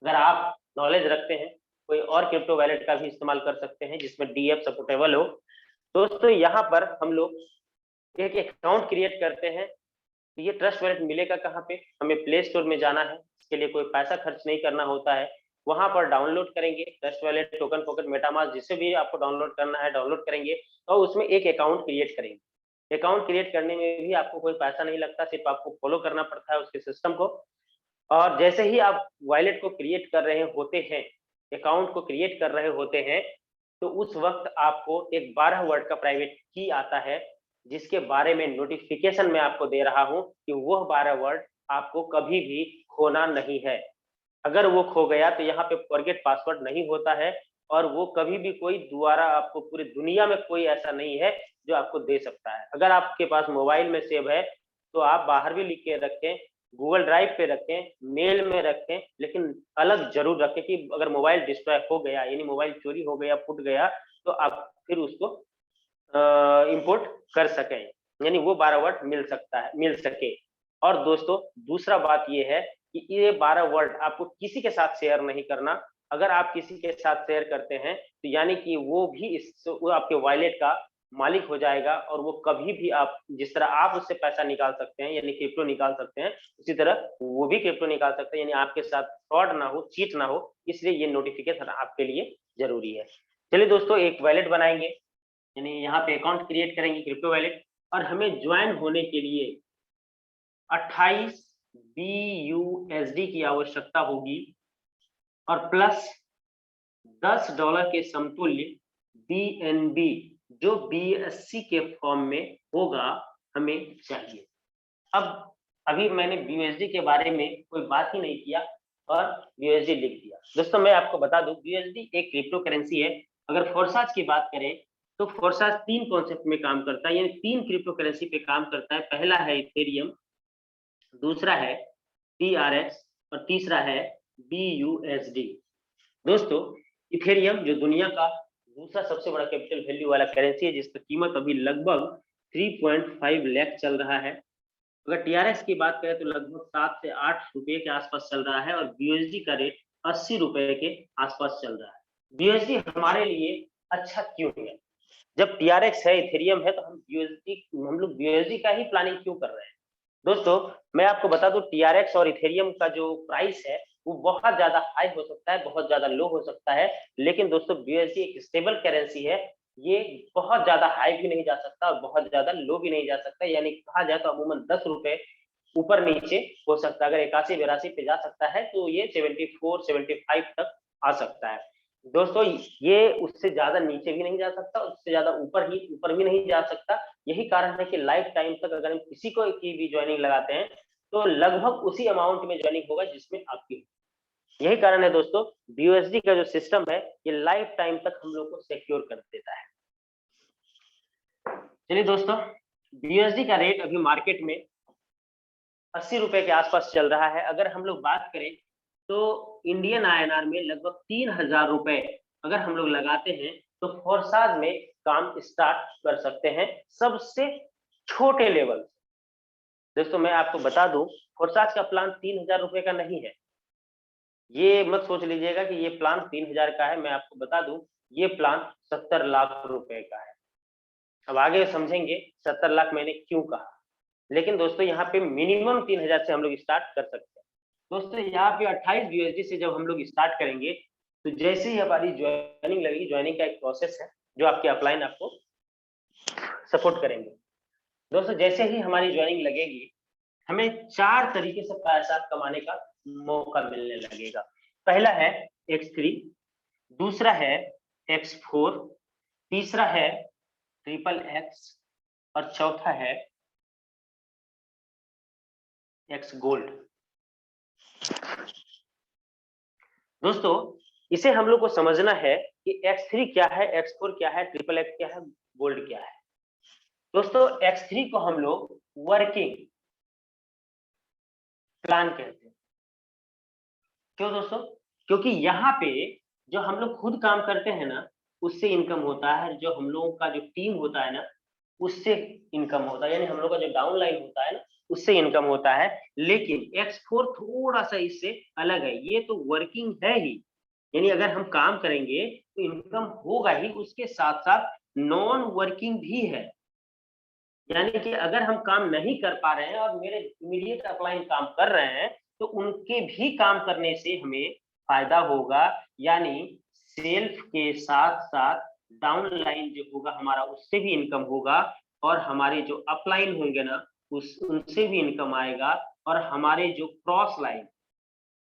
अगर आप नॉलेज रखते हैं कोई और क्रिप्टो वॉलेट का भी इस्तेमाल कर सकते हैं जिसमें डीएफ सपोर्टेबल हो। दोस्तों यहाँ पर हम लोग एक अकाउंट क्रिएट करते हैं। तो ये ट्रस्ट वॉलेट मिलेगा कहाँ पे? हमें प्ले स्टोर में जाना है, इसके लिए कोई पैसा खर्च नहीं करना होता है। वहां पर डाउनलोड करेंगे trust wallet, token pocket, MetaMask, जिसे भी आपको डाउनलोड करना है डाउनलोड करेंगे और उसमें एक अकाउंट क्रिएट करेंगे। अकाउंट क्रिएट करने में भी आपको कोई पैसा नहीं लगता, सिर्फ आपको फॉलो करना पड़ता है उसके सिस्टम को। और जैसे ही आप वॉलेट को क्रिएट कर रहे होते हैं, अकाउंट को क्रिएट कर रहे होते हैं, तो उस वक्त आपको एक 12 वर्ड का प्राइवेट की आता है, जिसके बारे में नोटिफिकेशन मैं आपको दे रहा हूं कि वह 12 वर्ड आपको कभी भी खोना नहीं है। अगर वो खो गया तो यहाँ पे फॉरगेट पासवर्ड नहीं होता है, और वो कभी भी कोई दोबारा आपको, पूरी दुनिया में कोई ऐसा नहीं है जो आपको दे सकता है। अगर आपके पास मोबाइल में सेव है तो आप बाहर भी लिख के रखें, गूगल ड्राइव पे रखें, मेल में रखें, लेकिन अलग जरूर रखें कि अगर मोबाइल डिस्ट्रॉय हो गया, यानी मोबाइल चोरी हो गया, फूट गया, तो आप फिर उसको इंपोर्ट कर सकें, यानी वो 12 वर्ड मिल सके। और दोस्तों दूसरा बात ये है कि ये 12 वर्ड आपको किसी के साथ शेयर नहीं करना। अगर आप किसी के साथ शेयर करते हैं तो यानी कि वो भी वो आपके वॉलेट का मालिक हो जाएगा, और वो कभी भी, आप जिस तरह आप उससे पैसा निकाल सकते हैं यानी क्रिप्टो निकाल सकते हैं, उसी तरह वो भी क्रिप्टो निकाल सकते हैं, यानी आपके साथ फ्रॉड ना हो, चीट ना हो। इसलिए ये नोटिफिकेशन आपके लिए जरूरी है। चलिए दोस्तों, एक वॉलेट बनाएंगे, यानी यहाँ पे अकाउंट क्रिएट करेंगे क्रिप्टो वॉलेट, और हमें ज्वाइन होने के लिए 28 BUSD की आवश्यकता होगी, और प्लस $10 के समतुल्य BNB जो BSC के फॉर्म में होगा हमें चाहिए। अब अभी मैंने BUSD के बारे में कोई बात ही नहीं किया और BUSD लिख दिया। दोस्तों मैं आपको बता दूं, BUSD एक क्रिप्टो करेंसी है। अगर फोर्साज की बात करें तो फोर्साज 3 कॉन्सेप्ट में काम करता है, यानी 3 क्रिप्टो करेंसी पे काम करता है। पहला है इथेरियम, दूसरा है TRX, और तीसरा है BUSD। दोस्तों इथेरियम जो दुनिया का दूसरा सबसे बड़ा कैपिटल वैल्यू वाला करेंसी है, जिसकी कीमत अभी लगभग 3.5 लाख चल रहा है। अगर TRX की बात करें तो लगभग 7 से 8 रुपए के आसपास चल रहा है, और BUSD का रेट 80 रुपए के आसपास चल रहा है। BUSD हमारे लिए अच्छा क्यों है? जब TRX है, इथेरियम है, तो हम लोग BUSD का ही प्लानिंग क्यों कर रहे हैं? दोस्तों मैं आपको बता दूं, TRX और इथेरियम का जो प्राइस है वो बहुत ज्यादा हाई हो सकता है, बहुत ज्यादा लो हो सकता है, लेकिन दोस्तों BUSD एक स्टेबल करेंसी है। ये बहुत ज्यादा हाई भी नहीं जा सकता और बहुत ज्यादा लो भी नहीं जा सकता, यानी कहा जाए तो अमूमन 10 रुपए ऊपर नीचे हो सकता है। अगर 81-82 पे जा सकता है तो ये 74-75 तक आ सकता है। दोस्तों ये उससे ज्यादा नीचे भी नहीं जा सकता, उससे ज्यादा ऊपर भी नहीं जा सकता। यही कारण है कि लाइफ टाइम तक अगर हम किसी को की भी ज्वाइनिंग लगाते हैं तो लगभग उसी अमाउंट में ज्वाइनिंग होगा जिसमें आपकी। यही कारण है दोस्तों, BUSD का जो सिस्टम है ये लाइफ टाइम तक हम लोग को सिक्योर कर देता है। चलिए दोस्तों, BUSD का रेट अभी मार्केट में 80 रुपए के आसपास चल रहा है। अगर हम लोग बात करें तो इंडियन INR में लगभग 3000 रुपए अगर हम लोग लगाते हैं तो फोर्साज में काम स्टार्ट कर सकते हैं, सबसे छोटे लेवल से। दोस्तों मैं आपको बता दूं, फोर्साज का प्लान 3000 रुपए का नहीं है। ये मत सोच लीजिएगा कि ये प्लान 3000 का है। मैं आपको बता दूं, ये प्लान 70 लाख रुपए का है। अब आगे समझेंगे 70 लाख मैंने क्यों कहा। लेकिन दोस्तों यहाँ पे मिनिमम 3000 से हम लोग स्टार्ट कर सकते हैं। दोस्तों यहाँ पे 28 USD से जब हम लोग स्टार्ट करेंगे तो जैसे ही हमारी ज्वाइनिंग लगेगी, ज्वाइनिंग का एक प्रोसेस है जो आपके अपलाइन आपको सपोर्ट करेंगे। दोस्तों जैसे ही हमारी ज्वाइनिंग लगेगी, हमें 4 तरीके से पैसा कमाने का मौका मिलने लगेगा। पहला है X3, दूसरा है X4, तीसरा है XXX, और चौथा है X गोल्ड। दोस्तों इसे हम लोग को समझना है कि X3 क्या है, X4 क्या है, XXX क्या है, गोल्ड क्या है। दोस्तों X3 को हम लोग वर्किंग प्लान कहते हैं। क्यों दोस्तों? क्योंकि यहाँ पे जो हम लोग खुद काम करते हैं ना, उससे इनकम होता है। जो हम लोगों का जो टीम होता है ना, उससे इनकम होता है, यानी हम लोग का जो डाउनलाइन होता है ना, उससे इनकम होता है। लेकिन X4 थोड़ा सा इससे अलग है, ये तो वर्किंग है ही, यानी अगर हम काम करेंगे तो इनकम होगा ही, उसके साथ साथ नॉन वर्किंग भी है। यानी कि अगर हम काम नहीं कर पा रहे हैं और मेरे इमीडिएट अपलाइन काम कर रहे हैं तो उनके भी काम करने से हमें फायदा होगा, यानी सेल्फ के साथ साथ डाउनलाइन जो होगा हमारा, उससे भी इनकम होगा। और हमारे जो अपलाइन होंगे ना उनसे भी इनकम आएगा, और हमारे जो क्रॉस लाइन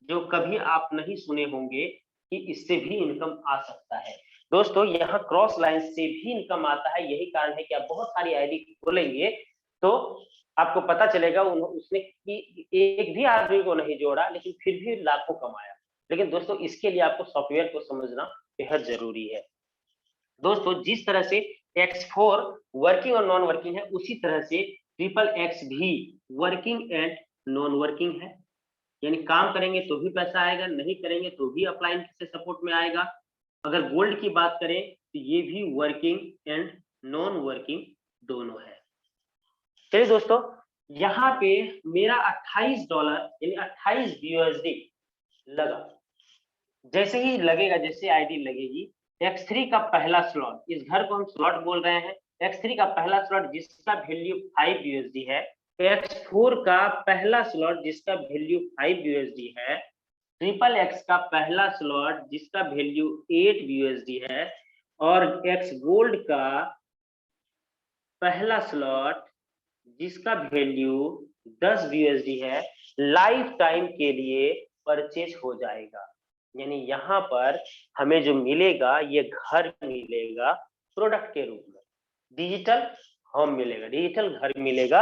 जो कभी आप नहीं सुने होंगे कि इससे भी इनकम आ सकता है। दोस्तों यहाँ क्रॉस लाइन से भी इनकम आता है, यही कारण है कि आप बहुत सारी आईडी खोलेंगे तो आपको पता चलेगा उसने कि एक भी आदमी को नहीं जोड़ा लेकिन फिर भी लाखों कमाया। लेकिन दोस्तों इसके लिए आपको सॉफ्टवेयर को समझना बेहद जरूरी है। दोस्तों जिस तरह से X4 वर्किंग और नॉन वर्किंग है, उसी तरह से XXX भी वर्किंग एंड नॉन वर्किंग है, यानी काम करेंगे तो भी पैसा आएगा, नहीं करेंगे तो भी अपलाइन से सपोर्ट में आएगा। अगर गोल्ड की बात करें तो ये भी वर्किंग एंड नॉन वर्किंग दोनों है। चलिए दोस्तों यहाँ पे मेरा $28 यानी 28 USD लगा। जैसे ही लगेगा, जैसे आईडी लगेगी, X3 का पहला स्लॉट, इस घर को हम स्लॉट बोल रहे हैं, X3 का पहला स्लॉट जिसका वैल्यू 5 USD है, X4 का पहला स्लॉट जिसका वैल्यू 5 USD है, XXX का पहला स्लॉट जिसका वैल्यू 8 USD है, और X गोल्ड का पहला स्लॉट जिसका वैल्यू 10 USD है, लाइफ टाइम के लिए परचेज हो जाएगा। यानी यहाँ पर हमें जो मिलेगा ये घर मिलेगा प्रोडक्ट के रूप में, डिजिटल होम मिलेगा, डिजिटल घर मिलेगा,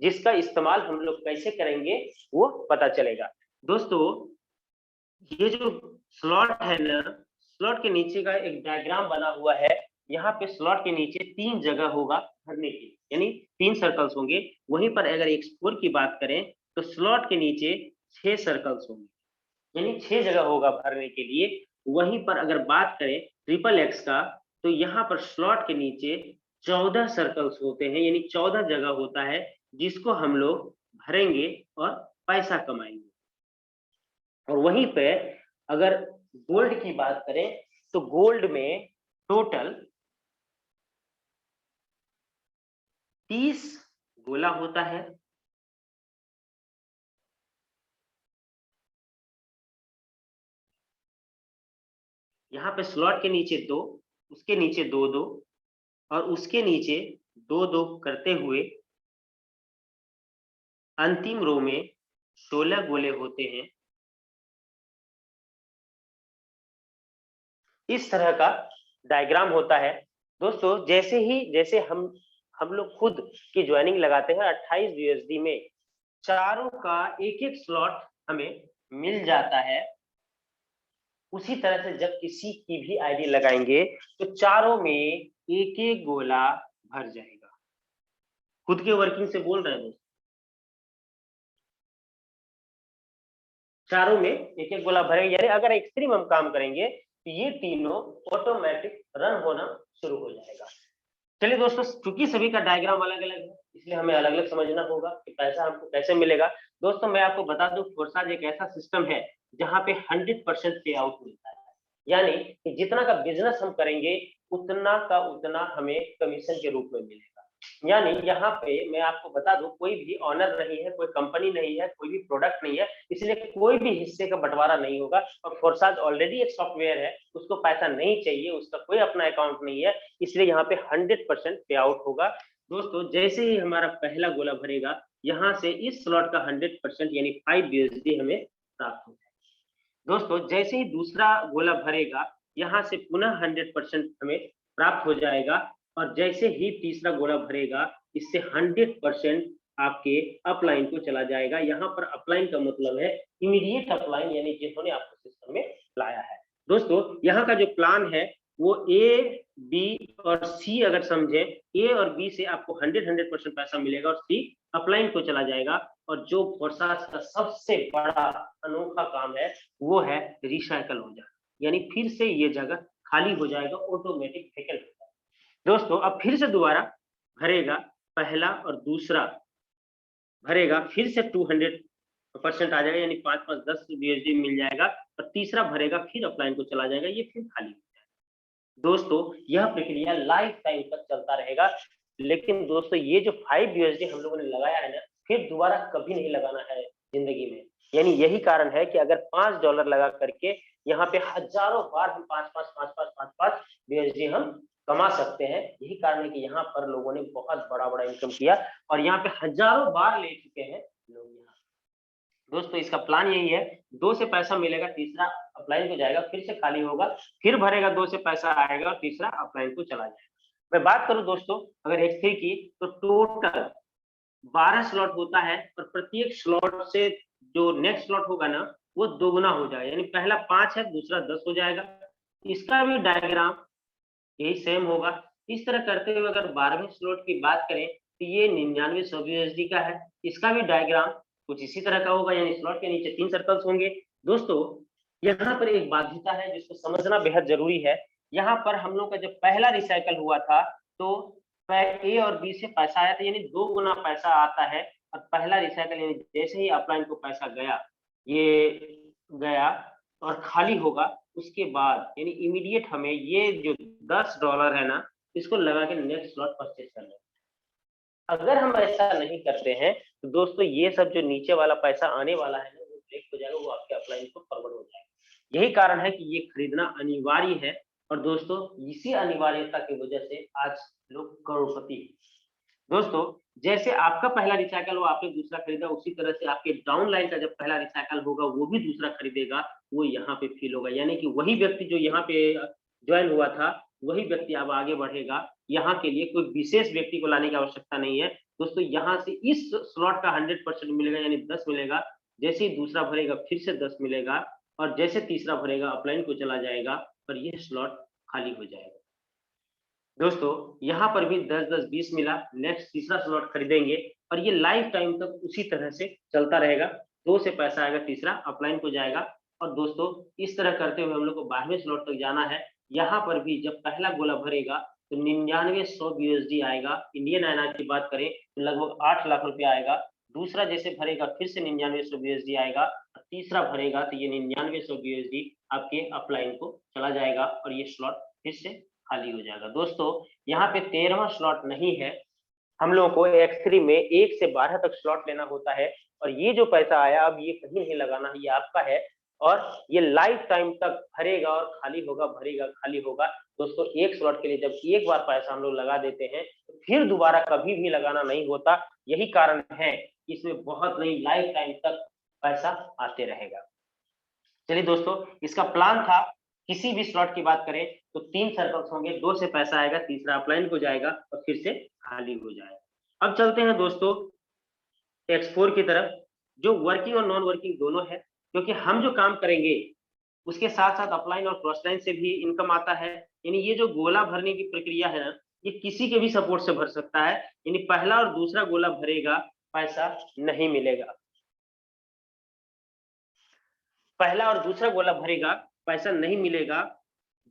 जिसका इस्तेमाल हम लोग कैसे करेंगे वो पता चलेगा। दोस्तों ये जो स्लॉट है ना, स्लॉट के नीचे का एक डायग्राम बना हुआ है, यहाँ पे स्लॉट के नीचे 3 जगह होगा भरने की, यानी 3 सर्कल्स होंगे। वहीं पर अगर X4 की बात करें तो स्लॉट के नीचे 6 सर्कल्स होंगे, यानी 6 जगह होगा भरने के लिए। वहीं पर अगर बात करें XXX का तो यहाँ पर स्लॉट के नीचे 14 सर्कल्स होते हैं, यानी 14 जगह होता है जिसको हम लोग भरेंगे और पैसा कमाएंगे। और वहीं पे अगर गोल्ड की बात करें तो गोल्ड में टोटल 30 गोला होता है। यहाँ पे स्लॉट के नीचे 2, उसके नीचे 2-2 और उसके नीचे 2-2 करते हुए अंतिम रो में 16 गोले होते हैं। इस तरह का डायग्राम होता है। दोस्तों जैसे हम लोग खुद की ज्वाइनिंग लगाते हैं 28 USD में चारों का एक-एक स्लॉट हमें मिल जाता है, उसी तरह से जब किसी की भी आईडी लगाएंगे तो चारों में एक-एक गोला भर जाएगा। खुद के वर्किंग से बोल रहे हैं दोस्तों, चारों में एक-एक गोला भरेंगे, यानी अगर एक्सट्रीम हम काम करेंगे तो ये तीनों ऑटोमेटिक रन होना शुरू हो जाएगा। चलिए दोस्तों, क्योंकि सभी का डायग्राम अलग-अलग है इसलिए हमें अलग-अलग समझना होगा कि पैसा हमको कैसे मिलेगा। दोस्तों मैं आपको बता दूं, फोर्साज एक ऐसा सिस्टम है जहां पे 100% पे आउट मिलता है, यानी कि जितना का बिजनेस हम करेंगे उतना का उतना हमें कमीशन के रूप में मिलेगा। यानी यहाँ पे मैं आपको बता दूं, कोई भी ऑनर नहीं है, कोई कंपनी नहीं है, कोई भी प्रोडक्ट नहीं है, इसलिए कोई भी हिस्से का बंटवारा नहीं होगा। और फोर्साज ऑलरेडी एक सॉफ्टवेयर है, उसको पैसा नहीं चाहिए, उसका कोई अपना अकाउंट नहीं है, इसलिए यहाँ पे 100% पे आउट होगा। दोस्तों जैसे ही हमारा पहला गोला भरेगा, यहाँ से इस स्लॉट का 100% यानी 5 USD हमें प्राप्त होगा। दोस्तों जैसे ही दूसरा गोला भरेगा, यहाँ से पुनः 100% हमें प्राप्त हो जाएगा, और जैसे ही तीसरा गोला भरेगा इससे 100% आपके अपलाइन को चला जाएगा। यहाँ पर अपलाइन का मतलब है इमीडिएट अपलाइन, यानी जिन्होंने आपको सिस्टम में लाया है। दोस्तों यहाँ का जो प्लान है वो A, B और C अगर समझे, A और B से आपको 100% पैसा मिलेगा और C अपलाइन को चला जाएगा। और जो फोर्साज का सबसे बड़ा अनोखा काम है वो है रिसाइकल हो जाना, यानी फिर से ये जगह खाली हो जाएगा, ऑटोमेटिक वैकेंट हो जाएगा। दोस्तों अब फिर से दोबारा भरेगा, पहला और दूसरा भरेगा, फिर से 200% आ जाएगा, यानी 5-5-10 USD मिल जाएगा, और तीसरा भरेगा फिर अपलाइन को चला जाएगा, ये फिर खाली हो जाएगा। दोस्तों यह प्रक्रिया लाइफ टाइम तक चलता रहेगा। लेकिन दोस्तों ये जो 5 USD हम लोगों ने लगाया है ना, फिर दोबारा कभी नहीं लगाना है जिंदगी में। यानी यही कारण है कि अगर $5 लगा करके यहाँ पे हजारों बार हम 5-5 USD हम कमा सकते हैं। यही कारण है कि यहाँ पर लोगों ने बहुत बड़ा इनकम किया और यहाँ पे हजारों बार ले चुके हैं लोग यहाँ। दोस्तों इसका प्लान यही है, 2 से पैसा मिलेगा, तीसरा अपलाइन को जाएगा, फिर से खाली होगा, फिर भरेगा, 2 से पैसा आएगा और तीसरा अपलाइन को चला जाएगा। मैं बात करूं दोस्तों अगर X3 की, तो टोटल 12 स्लॉट होता है और प्रत्येक स्लॉट से जो नेक्स्ट स्लॉट होगा ना वो दोगुना हो जाएगा, यानी पहला 5 है, दूसरा 10 हो जाएगा। इसका भी डायग्राम यही सेम होगा। इस तरह करते हुए अगर 12वें स्लॉट की बात करें तो ये 9900 USD का है। इसका भी डायग्राम कुछ इसी तरह का होगा, यानी स्लॉट के नीचे 3 सर्कल्स होंगे। दोस्तों यहाँ पर एक बाध्यता है जिसको समझना बेहद जरूरी है। यहाँ पर हम लोग का जब पहला रिसाइकल हुआ था तो ए और बी से पैसा आया था, यानी 2 गुना पैसा आता है। और पहला रिसाइकल यानी जैसे ही अपलाइन को पैसा गया, ये गया और खाली होगा, उसके बाद यानी इमीडिएट हमें ये जो $10 है ना, इसको लगा के नेक्स्ट स्लॉट परचेज करना है। अगर हम ऐसा नहीं करते हैं तो दोस्तों ये सब जो नीचे वाला पैसा आने वाला है ना, वो ब्रेक हो जाएगा, वो आपके अपलाइन को फॉरवर्ड हो जाएगा। यही कारण है कि ये खरीदना अनिवार्य है। और दोस्तों इसी अनिवार्यता की वजह से आज लोग करोड़पति। दोस्तों जैसे आपका पहला रिसाइकल हुआ, आपने दूसरा खरीदा, उसी तरह से आपके डाउन लाइन का जब पहला रिसाइकल होगा वो भी दूसरा खरीदेगा, वो यहाँ पे फील होगा। यानी कि वही व्यक्ति जो यहाँ पे ज्वाइन हुआ था वही व्यक्ति अब आगे बढ़ेगा। यहाँ के लिए कोई विशेष व्यक्ति को लाने की आवश्यकता नहीं है। दोस्तों यहाँ से इस स्लॉट का 100% मिलेगा, यानी 10 मिलेगा। जैसे ही दूसरा भरेगा फिर से 10 मिलेगा और जैसे तीसरा भरेगा अपलाइन को चला जाएगा और ये स्लॉट खाली हो जाएगा। दोस्तों यहाँ पर भी 10-10 20 मिला, नेक्स्ट तीसरा स्लॉट खरीदेंगे और ये लाइफ टाइम तक उसी तरह से चलता रहेगा। 2 से पैसा आएगा, तीसरा अपलाइन को जाएगा। और दोस्तों इस तरह करते हुए हम लोग को 12वें स्लॉट तक जाना है। यहाँ पर भी जब पहला गोला भरेगा तो 9900 USD आएगा। इंडियन INR की बात करें तो लगभग 8 लाख रुपया आएगा। दूसरा जैसे भरेगा फिर से 9900 USD आएगा और तीसरा भरेगा तो ये 9900 USD आपके अपलाइन को चला जाएगा और ये स्लॉट फिर से खाली हो जाएगा। दोस्तों यहाँ पे 13वां स्लॉट नहीं है, हम लोगों को X3 में 1 से 12 तक स्लॉट लेना होता है। और ये जो पैसा आया अब ये कहीं नहीं लगाना है, ये आपका है और ये लाइफ टाइम तक भरेगा और खाली होगा, भरेगा खाली होगा। दोस्तों एक स्लॉट के लिए जब एक बार पैसा हम लोग लगा देते हैं तो फिर दोबारा कभी भी लगाना नहीं होता। यही कारण है कि इसमें बहुत नहीं, लाइफ टाइम तक पैसा आते रहेगा। चलिए दोस्तों इसका प्लान था, किसी भी स्लॉट की बात करें तो 3 सर्कल्स होंगे, 2 से पैसा आएगा, तीसरा अपलाइन को जाएगा और फिर से खाली हो जाएगा। अब चलते हैं दोस्तों X4 की तरफ, जो वर्किंग और नॉन वर्किंग दोनों है, क्योंकि हम जो काम करेंगे उसके साथ साथ अपलाइन और क्रॉस लाइन से भी इनकम आता है। यानी ये जो गोला भरने की प्रक्रिया है ना, ये किसी के भी सपोर्ट से भर सकता है। यानी पहला और दूसरा गोला भरेगा, पैसा नहीं मिलेगा। पहला और दूसरा गोला भरेगा, पैसा नहीं मिलेगा।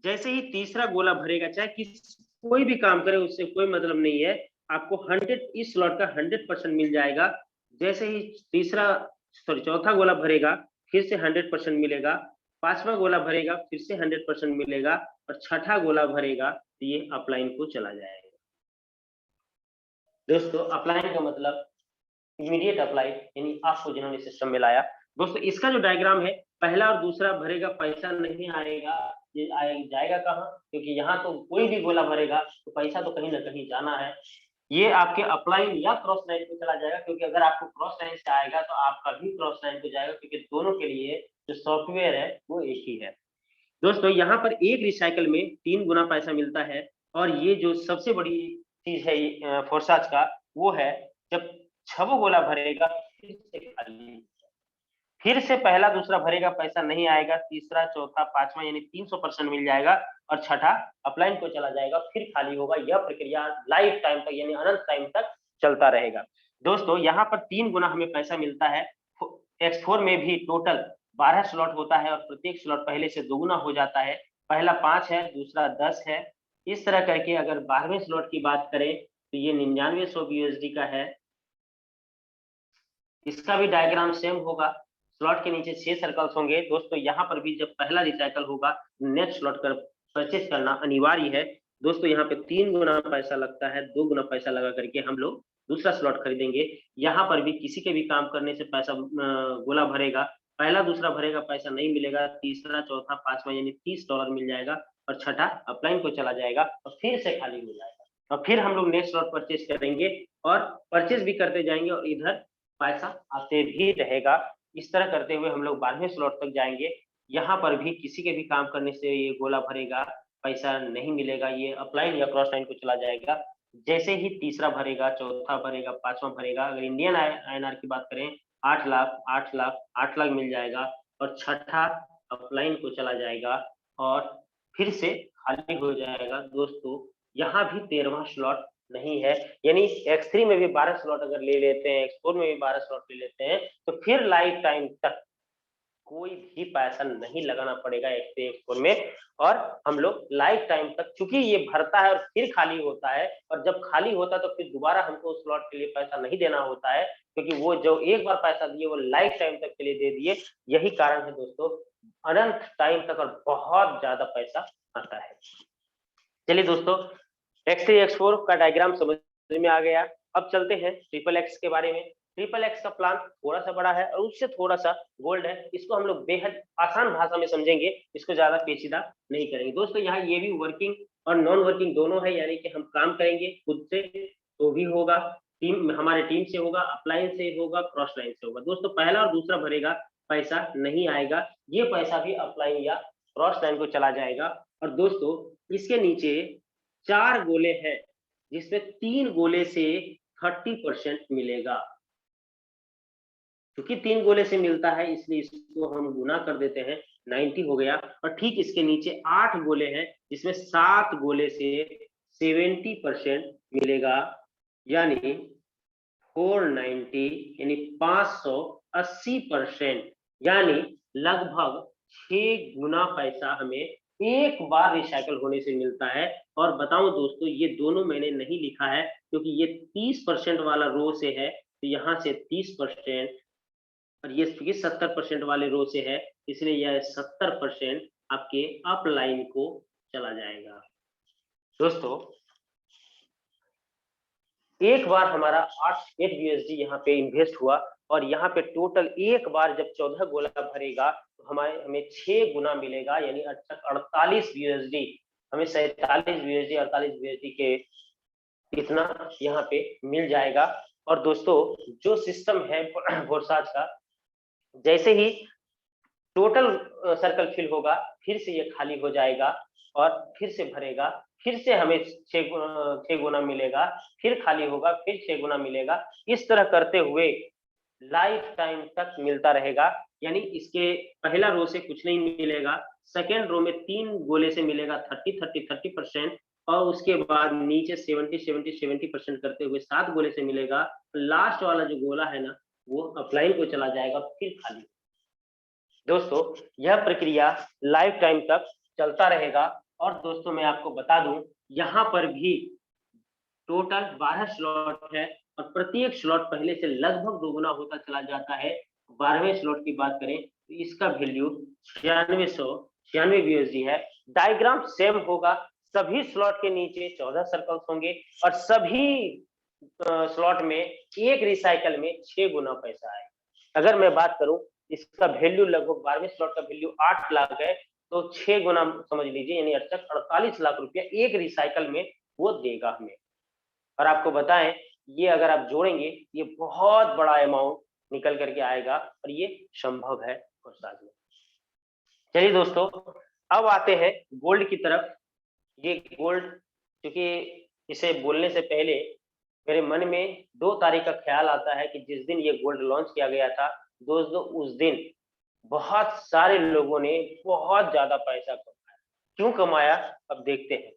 जैसे ही तीसरा गोला भरेगा, चाहे कोई भी काम करे उससे कोई मतलब नहीं है, आपको 100 इस स्लॉट का 100% मिल जाएगा। जैसे ही चौथा गोला भरेगा फिर से 100% मिलेगा, 5वां गोला भरेगा फिर से 100% मिलेगा और 6ठा गोला भरेगा तो ये अपलाइन को चला जाएगा। दोस्तों अपलाइन का मतलब इमीडिएट अप्लाई, यानी आपको जिन्होंने सिस्टम में लाया। दोस्तों इसका जो डायग्राम है, पहला और दूसरा भरेगा, पैसा नहीं आएगा, ये जाएगा कहाँ? क्योंकि यहाँ तो कोई भी गोला भरेगा तो पैसा तो कहीं ना कहीं जाना है। ये आपके अपलाइन या क्रॉस लाइन पे चला जाएगा, क्योंकि अगर आपको क्रॉस लाइन से आएगा तो आपका भी क्रॉस लाइन पे जाएगा, क्योंकि दोनों के लिए जो सॉफ्टवेयर है वो एक ही है। दोस्तों यहाँ पर एक रिसाइकल में 3 गुना पैसा मिलता है। और ये जो सबसे बड़ी चीज है फोर्साज का, वो है जब 6वां गोला भरेगा फिर से खाली, फिर से पहला दूसरा भरेगा, पैसा नहीं आएगा, तीसरा चौथा पांचवा यानी 300% मिल जाएगा और छठा अपलाइन को चला जाएगा, फिर खाली होगा। यह प्रक्रिया लाइफ टाइम तक यानी अनंत टाइम तक चलता रहेगा। दोस्तों यहाँ पर 3 गुना हमें पैसा मिलता है। X4 में भी टोटल 12 स्लॉट होता है और प्रत्येक स्लॉट पहले से दोगुना हो जाता है। पहला 5 है, दूसरा 10 है। इस तरह करके अगर 12वें स्लॉट की बात करें तो ये 9900 USD का है। इसका भी डायग्राम सेम होगा, स्लॉट के नीचे 6 सर्कल्स होंगे। दोस्तों यहाँ पर भी जब पहला रिसाइकल होगा नेक्स्ट स्लॉट कर परचेज करना अनिवार्य है। दोस्तों यहाँ पे 3 गुना पैसा लगता है, 2 गुना पैसा लगा करके हम लोग दूसरा स्लॉट खरीदेंगे। यहाँ पर भी किसी के भी काम करने से पैसा गोला भरेगा, पहला दूसरा भरेगा, पैसा नहीं मिलेगा, तीसरा चौथा पांचवा यानी $30 मिल जाएगा और छठा अपलाइन को चला जाएगा और फिर से खाली हो जाएगा और फिर हम लोग नेक्स्ट स्लॉट परचेज करेंगे और परचेज भी करते जाएंगे और इधर पैसा आते भी रहेगा। इस तरह करते हुए हम लोग 12वें स्लॉट तक जाएंगे। यहाँ पर भी किसी के भी काम करने से ये गोला भरेगा, पैसा नहीं मिलेगा, ये अपलाइन या क्रॉस लाइन को चला जाएगा। जैसे ही तीसरा भरेगा, चौथा भरेगा, पांचवा भरेगा, अगर इंडियन INR की बात करें 8 लाख 8 लाख 8 लाख मिल जाएगा और छठा अपलाइन को चला जाएगा और फिर से खाली हो जाएगा। दोस्तों यहाँ भी 13वां स्लॉट नहीं है, यानी X3 में भी 12 स्लॉट अगर ले लेते हैं, X4 में भी 12 स्लॉट ले लेते हैं, तो फिर लाइफ टाइम तक कोई भी पैसा नहीं लगाना पड़ेगा X3 X4 में। और हम लोग लाइफ टाइम तक, चूंकि ये भरता है और फिर खाली होता है, और जब खाली होता है तो फिर दोबारा हमको उस स्लॉट के लिए पैसा नहीं देना होता है, क्योंकि वो जो एक बार पैसा दिए वो लाइफ टाइम तक के लिए दे दिए। यही कारण है दोस्तों, अनंत टाइम तक और बहुत ज्यादा पैसा आता है। चलिए दोस्तों, X3 X4 का डायग्राम समझ में आ गया। अब चलते हैं XXX के बारे में। XXX का प्लान थोड़ा सा बड़ा है और उससे थोड़ा सा गोल्ड है। इसको हम लोग बेहद आसान भाषा में समझेंगे, इसको ज्यादा पेचीदा नहीं करेंगे। दोस्तों यहाँ ये भी वर्किंग और नॉन वर्किंग दोनों है, यानी कि हम काम करेंगे खुद से तो भी होगा, टीम हमारे टीम से होगा, अपलाइन से होगा, क्रॉस लाइन से होगा। दोस्तों पहला और दूसरा भरेगा, पैसा नहीं आएगा, ये पैसा भी अपलाइन या क्रॉस लाइन को चला जाएगा। और दोस्तों इसके नीचे 4 गोले हैं, जिसमें 3 गोले से 30% मिलेगा। क्योंकि 3 गोले से मिलता है इसलिए इसको हम गुना कर देते हैं, 90 हो गया। और ठीक इसके नीचे 8 गोले हैं, जिसमें 7 गोले से 70% मिलेगा, यानी 490 यानी 580%, यानी लगभग 6 गुना पैसा हमें एक बार रिसाइकल होने से मिलता है। और बताऊं दोस्तों, ये दोनों मैंने नहीं लिखा है क्योंकि ये 30% वाला रो से है, तो यहाँ से 30% और ये 70% वाले रो से है, इसलिए यह 70% आपके अप लाइन को चला जाएगा। दोस्तों एक बार हमारा 8 USD यहाँ पे इन्वेस्ट हुआ और यहाँ पे टोटल एक बार जब 14 गोला भरेगा तो हमें 6 गुना मिलेगा, यानी 48 USD, हमें 47 USD 48 USD के इतना यहाँ पे मिल जाएगा। और दोस्तों जो सिस्टम है बोरसाज का, जैसे ही टोटल सर्कल फिल होगा फिर से ये खाली हो जाएगा और फिर से भरेगा, फिर से हमें 6 गुना मिलेगा, फिर खाली होगा, फिर 6 गुना मिलेगा। इस तरह करते हुए लाइफ टाइम तक मिलता रहेगा, यानी इसके पहला रो से कुछ नहीं मिलेगा, सेकेंड रो में 3 गोले से मिलेगा 30% और उसके बाद नीचे 70% करते हुए 7 गोले से मिलेगा। लास्ट वाला जो गोला है ना वो अपलाइन को चला जाएगा, फिर खाली। दोस्तों यह प्रक्रिया लाइफ टाइम तक चलता रहेगा। और दोस्तों मैं आपको बता दूं, यहाँ पर भी टोटल 12 स्लॉट है और प्रत्येक स्लॉट पहले से लगभग दोगुना होता चला जाता है। 12वें स्लॉट की बात करें तो इसका वैल्यू 9696 USD है। डायग्राम सेम होगा, सभी स्लॉट के नीचे 14 सर्कल्स होंगे और सभी स्लॉट में एक रिसाइकल में 6 गुना पैसा है। अगर मैं बात करूं इसका वैल्यू लगभग 12वें स्लॉट का वैल्यू 8 लाख है, तो 6 गुना समझ लीजिए, यानी 48 लाख रुपया एक रिसाइकल में वो देगा हमें। और आपको बताएं ये अगर आप जोड़ेंगे ये बहुत बड़ा अमाउंट निकल करके आएगा और ये संभव है बोरसाज में। चलिए दोस्तों अब आते हैं गोल्ड की तरफ। ये गोल्ड, क्योंकि इसे बोलने से पहले मेरे मन में 2 तारीख का ख्याल आता है कि जिस दिन ये गोल्ड लॉन्च किया गया था दोस्तों, उस दिन बहुत सारे लोगों ने बहुत ज्यादा पैसा कमाया। क्यों कमाया अब देखते हैं।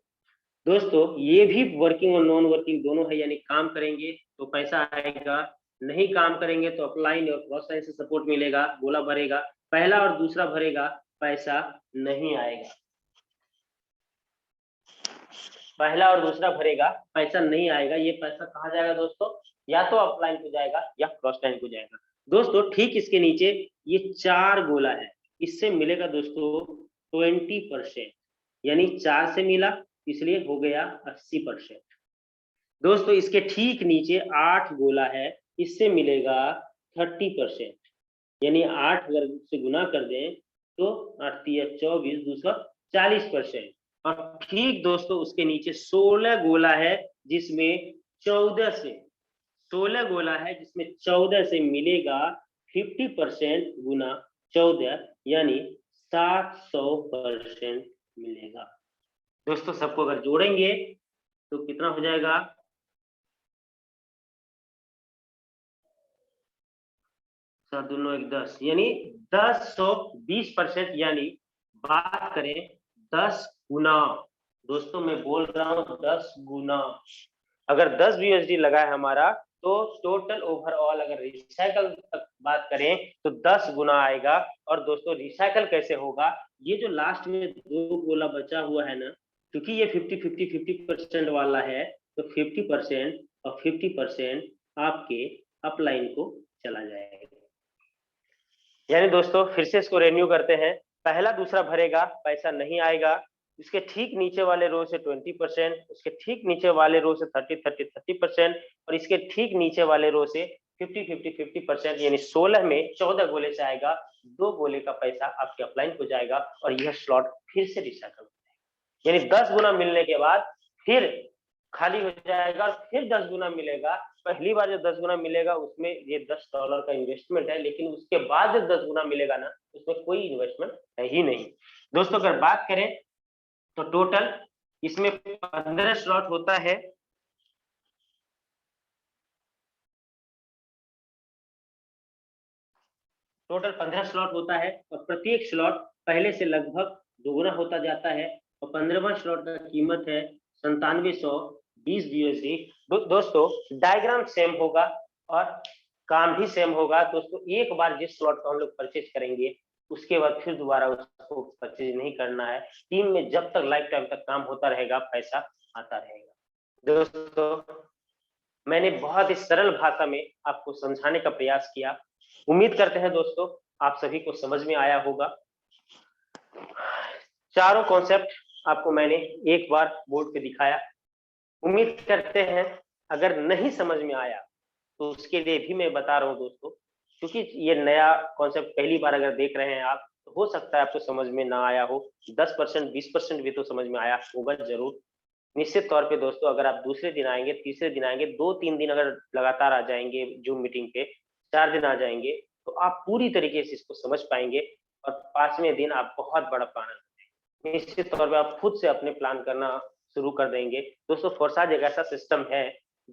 दोस्तों ये भी वर्किंग और नॉन वर्किंग दोनों है, यानी काम करेंगे तो पैसा आएगा, नहीं काम करेंगे तो अपलाइन और क्रॉस लाइन से सपोर्ट मिलेगा, गोला भरेगा, पहला और दूसरा भरेगा, पैसा नहीं आएगा। पहला और दूसरा भरेगा, पैसा नहीं आएगा। ये पैसा कहाँ जाएगा दोस्तों, या तो अपलाइन को जाएगा या क्रॉस लाइन को जाएगा। दोस्तों ठीक इसके नीचे ये 4 गोला है, इससे मिलेगा दोस्तों 20%, यानी 4 से मिला इसलिए हो गया 80%। दोस्तों इसके ठीक नीचे 8 गोला है, इससे मिलेगा 30%, यानी 8 अगर से गुना कर दें तो 8 या 24 दूसरा 40%। और ठीक दोस्तों उसके नीचे 16 गोला है, जिसमें 14 से 16 गोला है, जिसमें 14 से मिलेगा 50% गुना 14 यानी 700% मिलेगा। दोस्तों सबको अगर जोड़ेंगे तो कितना हो जाएगा? 7 दूनो 1 10 यानी 1020% यानी बात करें 10 गुना। दोस्तों मैं बोल रहा हूं 10 गुना। अगर 10 यूएसडी लगा है हमारा तो टोटल ओवरऑल अगर रिसाइकल तक बात करें तो 10 गुना आएगा। और दोस्तों रिसाइकल कैसे होगा? ये जो लास्ट में 2 गोला बचा हुआ है ना, क्योंकि ये 50% वाला है तो 50% और 50% आपके अपलाइन को चला जाएगा। यानी दोस्तों फिर से इसको रिन्यू करते हैं। पहला दूसरा भरेगा, पैसा नहीं आएगा। इसके ठीक नीचे वाले रो से 20%, उसके ठीक नीचे वाले रो से 30% और इसके ठीक नीचे वाले रो से 50% यानी 16 में 14 गोले से आएगा। 2 गोले का पैसा आपके अपलाइन को जाएगा और यह स्लॉट फिर से रिसाइकल हो जाएगा। यानी 10 गुना मिलने के बाद फिर खाली हो जाएगा और फिर 10 गुना मिलेगा। पहली बार जो 10 गुना मिलेगा उसमें ये $10 का इन्वेस्टमेंट है, लेकिन उसके बाद जो 10 गुना मिलेगा ना, उसमें कोई इन्वेस्टमेंट है ही नहीं। दोस्तों अगर बात करें तो टोटल इसमें 15 स्लॉट होता है। टोटल 15 स्लॉट होता है और प्रत्येक स्लॉट पहले से लगभग दोगुना होता जाता है और 15वां स्लॉट का कीमत है 9720 यूएसडी। दोस्तों डायग्राम सेम होगा और काम भी सेम होगा। दोस्तों एक बार जिस स्लॉट को हम लोग परचेज करेंगे उसके बाद फिर दोबारा उसको परचेज नहीं करना है। टीम में जब तक लाइफ टाइम तक काम होता रहेगा पैसा आता रहेगा। दोस्तों मैंने बहुत ही सरल भाषा में आपको समझाने का प्रयास किया। उम्मीद करते हैं दोस्तों आप सभी को समझ में आया होगा। चारों कॉन्सेप्ट आपको मैंने एक बार बोर्ड पे दिखाया। उम्मीद करते हैं अगर नहीं समझ में आया तो उसके लिए भी मैं बता रहा हूँ दोस्तों, क्योंकि ये नया कॉन्सेप्ट पहली बार अगर देख रहे हैं आप तो हो सकता है आपको समझ में ना आया हो। 10% 20% भी तो समझ में आया होगा जरूर। निश्चित तौर पे दोस्तों अगर आप दूसरे दिन आएंगे, तीसरे दिन आएंगे, 2-3 दिन अगर लगातार आ जाएंगे जूम मीटिंग पे, 4 दिन आ जाएंगे तो आप पूरी तरीके से इसको समझ पाएंगे और 5वें दिन आप बहुत बड़ा प्लान करेंगे। निश्चित तौर पे आप खुद से अपने प्लान करना शुरू कर देंगे। दोस्तों फोर्साज एक ऐसा सिस्टम है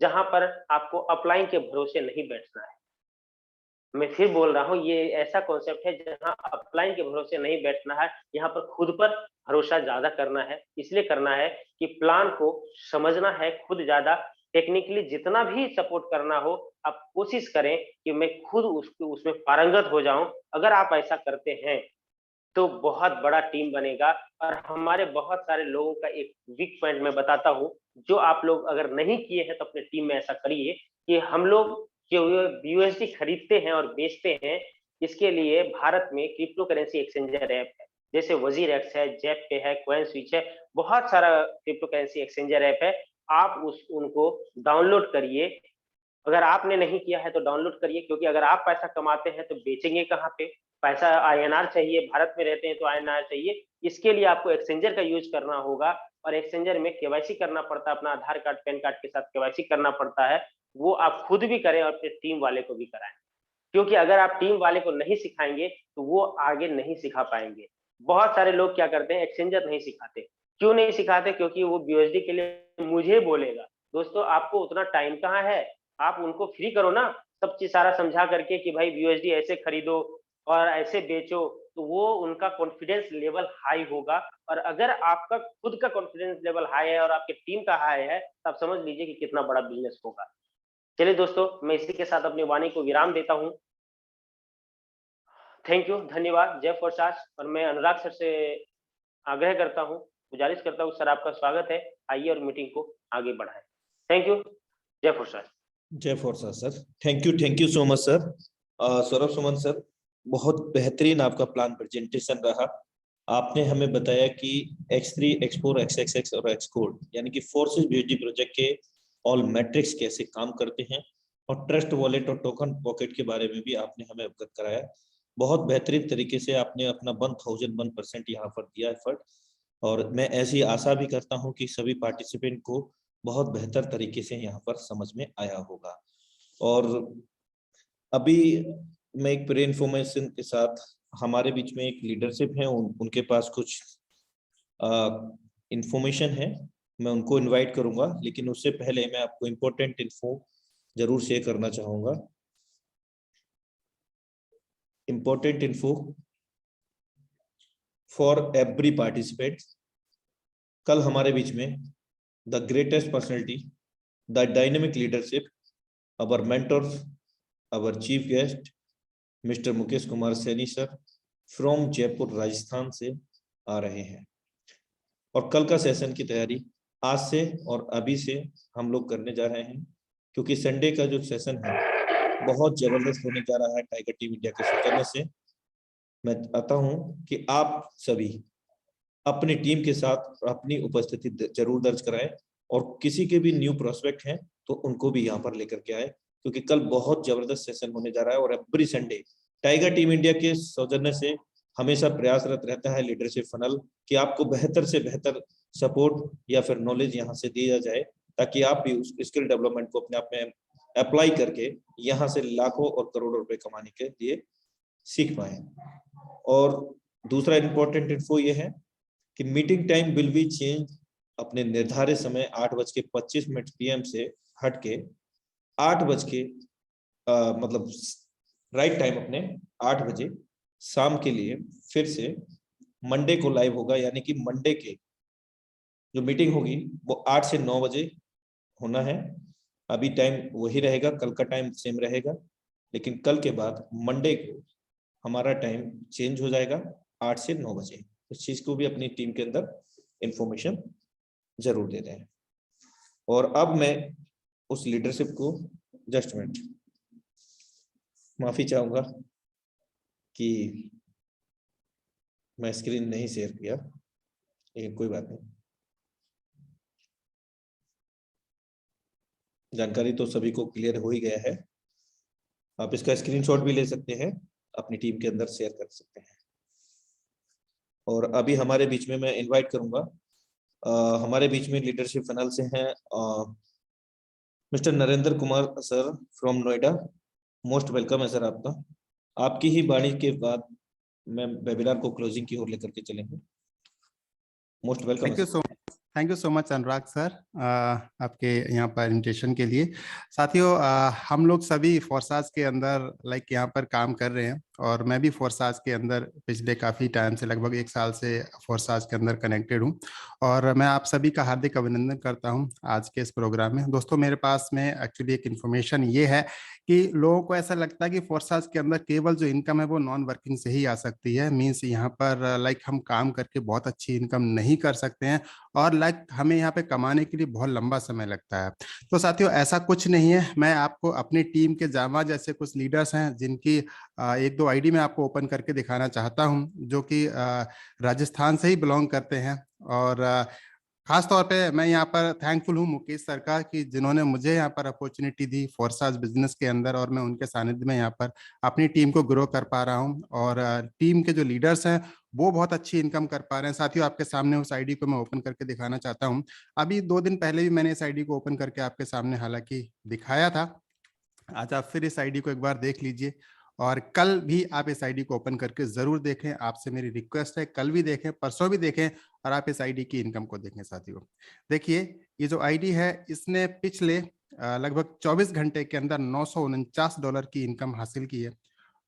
जहां पर आपको अपलाइन के भरोसे नहीं बैठना है। मैं फिर बोल रहा हूँ ये ऐसा कॉन्सेप्ट है जहां अपलाइन के भरोसे नहीं बैठना है, यहाँ पर खुद पर भरोसा ज्यादा करना है। इसलिए करना है कि प्लान को समझना है खुद ज्यादा। टेक्निकली जितना भी सपोर्ट करना हो आप कोशिश करें कि मैं खुद उसमें पारंगत हो जाऊं। अगर आप ऐसा करते हैं तो बहुत बड़ा टीम बनेगा। और हमारे बहुत सारे लोगों का एक वीक पॉइंट मैं बताता हूं, जो आप लोग अगर नहीं किए हैं तो अपने टीम में ऐसा करिए कि हम लोग जो यूएसडी खरीदते हैं और बेचते हैं, इसके लिए भारत में क्रिप्टो करेंसी एक्सचेंजर ऐप है, जैसे वजीर एक्स है, जेप पे है, कॉइन स्विच है, बहुत सारा क्रिप्टो करेंसी एक्सचेंजर ऐप है। आप उनको डाउनलोड करिए। अगर आपने नहीं किया है तो डाउनलोड करिए, क्योंकि अगर आप पैसा कमाते हैं तो बेचेंगे कहाँ पे? पैसा आईएनआर चाहिए, भारत में रहते हैं तो आईएनआर चाहिए। इसके लिए आपको एक्सचेंजर का यूज करना होगा और एक्सचेंजर में केवाईसी करना पड़ता है, अपना आधार कार्ड पैन कार्ड के साथ केवाईसी करना पड़ता है। वो आप खुद भी करें और अपने टीम वाले को भी कराएं, क्योंकि अगर आप टीम वाले को नहीं सिखाएंगे तो वो आगे नहीं सिखा पाएंगे। बहुत सारे लोग क्या करते हैं, एक्सचेंजर नहीं सिखाते। क्यों नहीं सिखाते? क्योंकि वो यूएसडी के लिए मुझे बोलेगा। दोस्तों आपको उतना टाइम कहाँ है, आप उनको फ्री करो ना, सब चीज सारा समझा करके कि भाई यूएसडी ऐसे खरीदो और ऐसे बेचो, तो वो उनका कॉन्फिडेंस लेवल हाई होगा। और अगर आपका खुद का कॉन्फिडेंस लेवल हाई है और आपके टीम का हाई है तो आप समझ लीजिए कि कितना बड़ा बिजनेस होगा। चलिए दोस्तों मैं इसी के साथ अपनी वाणी को विराम देता हूं। थैंक यू, धन्यवाद। जय फोर्साज। और मैं अनुराग सर से आग्रह करता हूं, गुजारिश करता हूं, सर आपका स्वागत है, आइए और मीटिंग को आगे बढ़ाएं। Thank you. जय फोर्साज। जय Forsage sir. Thank you so much sir. Saurabh Suman sir, बहुत बेहतरीन आपका प्लान प्रेजेंटेशन रहा। आपने हमें बताया कि X3, X4, XXX और Xcode यानी कि फोर्सेस यूएसडी प्रोजेक्ट के ऑल मैट्रिक्स कैसे काम करते हैं और ट्रस्ट वॉलेट और टोकन पॉकेट के बारे में भी आपने हमें अवगत कराया। बहुत बेहतरीन तरीके से आपने अपना 1001% यहाँ पर दिया एफर्ट। और मैं ऐसी आशा भी करता हूं कि सभी पार्टिसिपेंट को बहुत बेहतर तरीके से यहाँ पर समझ में आया होगा। और अभी मैं एक प्री इन्फॉर्मेशन के साथ, हमारे बीच में एक लीडरशिप है, उनके पास कुछ इंफॉर्मेशन है, मैं उनको इनवाइट करूंगा। लेकिन उससे पहले मैं आपको इम्पोर्टेंट इन्फो जरूर शेयर करना चाहूंगा। Important info for every participant. कल हमारे बीच में the greatest personality, the dynamic leadership, our mentor, our chief guest mister Mukesh Kumar Saini sir from Jaipur Rajasthan से आ रहे हैं। और कल का सेशन की तैयारी आज से और अभी से हम लोग करने जा रहे हैं, क्योंकि संडे का जो सेशन है बहुत जबरदस्त होने जा रहा है टाइगर टीम इंडिया के सौजन्य से। मैं चाहता हूं कि आप सभी अपनी टीम के साथ अपनी उपस्थिति जरूर दर्ज कराएं, और किसी के भी न्यू प्रोस्पेक्ट हैं तो उनको भी यहाँ पर लेकर के आए, क्योंकि कल बहुत जबरदस्त सेशन होने जा रहा है। और every Sunday tiger team India के सौजन्य से हमेशा प्रयासरत रहता है लीडरशिप फनल कि आपको बेहतर से बेहतर सपोर्ट या फिर नॉलेज यहाँ से दिया जाए, ताकि आप भी उस स्किल डेवलपमेंट को अपने आप में अप्लाई करके यहाँ से लाखों और करोड़ों रुपए कमाने के लिए सीख पाए। और दूसरा इंपॉर्टेंट इन्फो ये है कि meeting time will be change. अपने निर्धारित समय 8:25 PM से हट के 8 बज के मतलब राइट टाइम अपने 8 बजे शाम के लिए फिर से मंडे को लाइव होगा। यानी कि मंडे के जो मीटिंग होगी वो 8 से 9 बजे होना है। अभी टाइम वही रहेगा, कल का टाइम सेम रहेगा, लेकिन कल के बाद मंडे को हमारा टाइम चेंज हो जाएगा 8 से 9 बजे। इस चीज को भी अपनी टीम के अंदर इंफॉर्मेशन जरूर दे दें। और अब मैं उस लीडरशिप को जस्ट मिनट माफी चाहूंगा कि मैं स्क्रीन नहीं शेयर किया, लेकिन कोई बात नहीं, जानकारी तो सभी को क्लियर हो ही गया है। आप इसका स्क्रीनशॉट भी ले सकते हैं, अपनी टीम के अंदर शेयर कर सकते हैं। और अभी हमारे बीच में मैं इनवाइट करूंगा, हमारे बीच में लीडरशिप फनल से हैं mister Narendra Kumar sir from Noida. Most welcome है सर आपका। आपकी ही वाणी के बाद मैं वेबिनार को क्लोजिंग की ओर लेकर के चलेंगे। Most welcome. Thank you so much Anurag sir, आपके यहाँ पर इन्विटेशन के लिए। साथियों, हम लोग सभी फोर्साज के अंदर यहाँ पर काम कर रहे हैं, और मैं भी फोर्साज के अंदर पिछले काफ़ी टाइम से, लगभग 1 साल से फोर्साज के अंदर कनेक्टेड हूँ। और मैं आप सभी का हार्दिक अभिनंदन करता हूँ आज के इस प्रोग्राम में। दोस्तों, मेरे पास में एक्चुअली एक इन्फॉर्मेशन ये है कि लोगों को ऐसा लगता है कि फोर्साज के अंदर केवल जो इनकम है वो नॉन वर्किंग से ही आ सकती है। मीन्स यहाँ पर हम काम करके बहुत अच्छी इनकम नहीं कर सकते हैं, और हमें यहाँ पे कमाने के लिए बहुत लंबा समय लगता है। तो साथियों, ऐसा कुछ नहीं है। मैं आपको अपनी टीम के जामा जैसे कुछ लीडर्स हैं जिनकी 1-2 आईडी में आपको ओपन करके दिखाना चाहता हूं, जो कि राजस्थान से ही बिलोंग करते हैं। और खास तौर पे मैं यहाँ पर थैंकफुल हूँ मुकेश सर का, कि जिन्होंने मुझे यहाँ पर अपॉर्चुनिटी दी फोर्साज बिजनेस के अंदर, और मैं उनके सानिध्य में यहाँ पर अपनी टीम को ग्रो कर पा रहा हूँ। और टीम के जो लीडर्स हैं वो बहुत अच्छी इनकम कर पा रहे हैं। साथियों, आपके सामने उस आईडी को मैं ओपन करके दिखाना चाहता हूँ। अभी 2 दिन पहले भी मैंने इस आईडी को ओपन करके आपके सामने हालांकि दिखाया था। आज आप फिर इस आईडी को एक बार देख लीजिए, और कल भी आप इस आईडी को ओपन करके जरूर देखें। आपसे मेरी रिक्वेस्ट है, कल भी देखें, परसों भी देखें, और आप इस आईडी की इनकम को देखें। साथियों, देखिए, ये जो आईडी है इसने पिछले लगभग 24 घंटे के अंदर $949 की इनकम हासिल की है।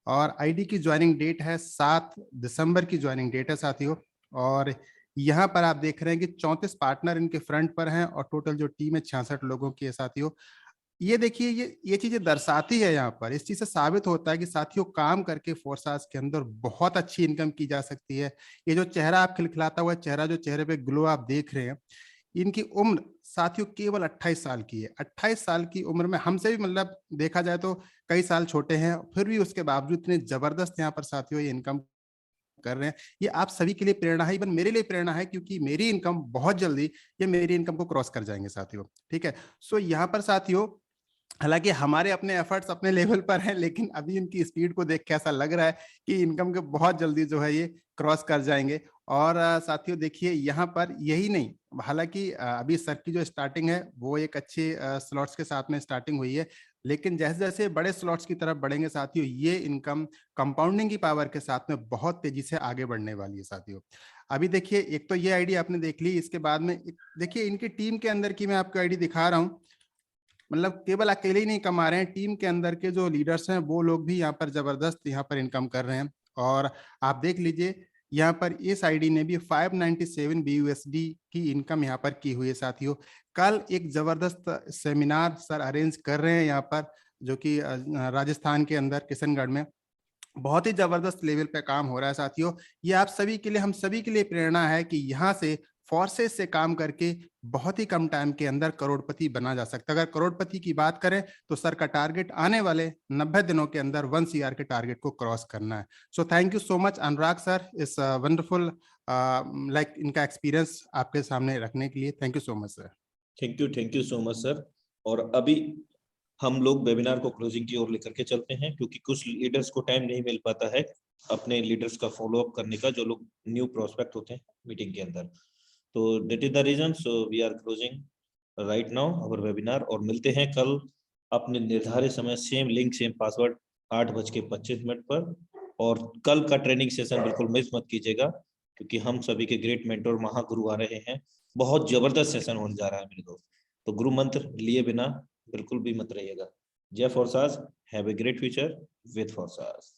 और आईडी की ज्वाइनिंग डेट है 7 दिसंबर की ज्वाइनिंग डेट है साथियों। और यहाँ पर आप देख रहे हैं कि 34 पार्टनर इनके फ्रंट पर हैं, और टोटल जो टीम है 66 लोगों की है। साथियों, ये देखिए, ये चीजें दर्शाती है, यहाँ पर इस चीज से साबित होता है कि साथियों, काम करके फोर्साज के अंदर बहुत अच्छी इनकम की जा सकती है। ये जो चेहरा आप खिलखिलाता हुआ चेहरा, जो चेहरे पे ग्लो आप देख रहे हैं, इनकी उम्र साथियों केवल 28 साल की है। 28 साल की उम्र में हमसे भी मतलब देखा जाए तो कई साल छोटे हैं, फिर भी उसके बावजूद इतने जबरदस्त यहाँ पर साथियों ये इनकम कर रहे हैं। ये आप सभी के लिए प्रेरणा है, इवन मेरे लिए प्रेरणा है, क्योंकि मेरी इनकम बहुत जल्दी ये मेरी इनकम को क्रॉस कर जाएंगे साथियों। ठीक है, सो यहाँ पर साथियों, हालांकि हमारे अपने एफर्ट्स अपने लेवल पर हैं, लेकिन अभी इनकी स्पीड को देख के ऐसा लग रहा है कि इनकम के बहुत जल्दी जो है ये क्रॉस कर जाएंगे। और साथियों देखिए यहाँ पर यही नहीं, हालांकि अभी सर की जो स्टार्टिंग है वो एक अच्छे स्लॉट्स के साथ में स्टार्टिंग हुई है, लेकिन जैसे जैसे बड़े स्लॉट्स की तरफ बढ़ेंगे साथियों, ये इनकम कंपाउंडिंग की पावर के साथ में बहुत तेजी से आगे बढ़ने वाली है साथियों। अभी देखिए एक तो ये आईडी आपने देख ली, इसके बाद में देखिए इनकी टीम के अंदर की मैं आपको आईडी दिखा रहा हूँ। मतलब केवल अकेले ही नहीं कमा रहे हैं, टीम के अंदर के जो लीडर्स हैं वो लोग भी यहाँ पर जबरदस्त यहाँ पर इनकम कर रहे हैं। और आप देख लीजिए यहाँ पर इस आईडी ने भी 597 BUSD की इनकम यहाँ पर की हुई है साथियों। कल एक जबरदस्त सेमिनार सर अरेंज कर रहे हैं यहाँ पर, जो कि राजस्थान के अंदर किशनगढ़ में बहुत ही जबरदस्त लेवल पे काम हो रहा है साथियों। ये आप सभी के लिए, हम सभी के लिए प्रेरणा है कि यहाँ से फोर्सेस से काम करके बहुत ही कम टाइम के अंदर करोड़पति बना जा सकता है। अगर करोड़पति की बात करें तो सर का टारगेट आने वाले 90 दिनों के अंदर 1 CR के टारगेट को क्रॉस करना है। So thank you so much Anurag sir, इस वंडरफुल लाइक इनका एक्सपीरियंस आपके सामने रखने के लिए। Thank you so much sir. Thank you so much sir. और अभी हम लोग वेबिनार को क्लोजिंग की ओर लेकर के चलते हैं, क्योंकि कुछ लीडर्स को टाइम नहीं मिल पाता है अपने लीडर्स का फॉलो अप करने का, जो लोग न्यू प्रोस्पेक्ट होते हैं मीटिंग के अंदर। तो that is the reason, so we are closing right now our webinar, और मिलते हैं कल अपने निर्धारित समय, सेम लिंक सेम पासवर्ड 8:25 पर। और कल का ट्रेनिंग सेशन बिल्कुल मिस मत कीजिएगा, क्योंकि हम सभी के ग्रेट मेंटोर महागुरु आ रहे हैं। बहुत जबरदस्त सेशन होने जा रहा है मेरे दोस्त, तो गुरु मंत्र लिए बिना बिल्कुल भी मत रहिएगा। जय Forsage, have a great future with फोर्सास।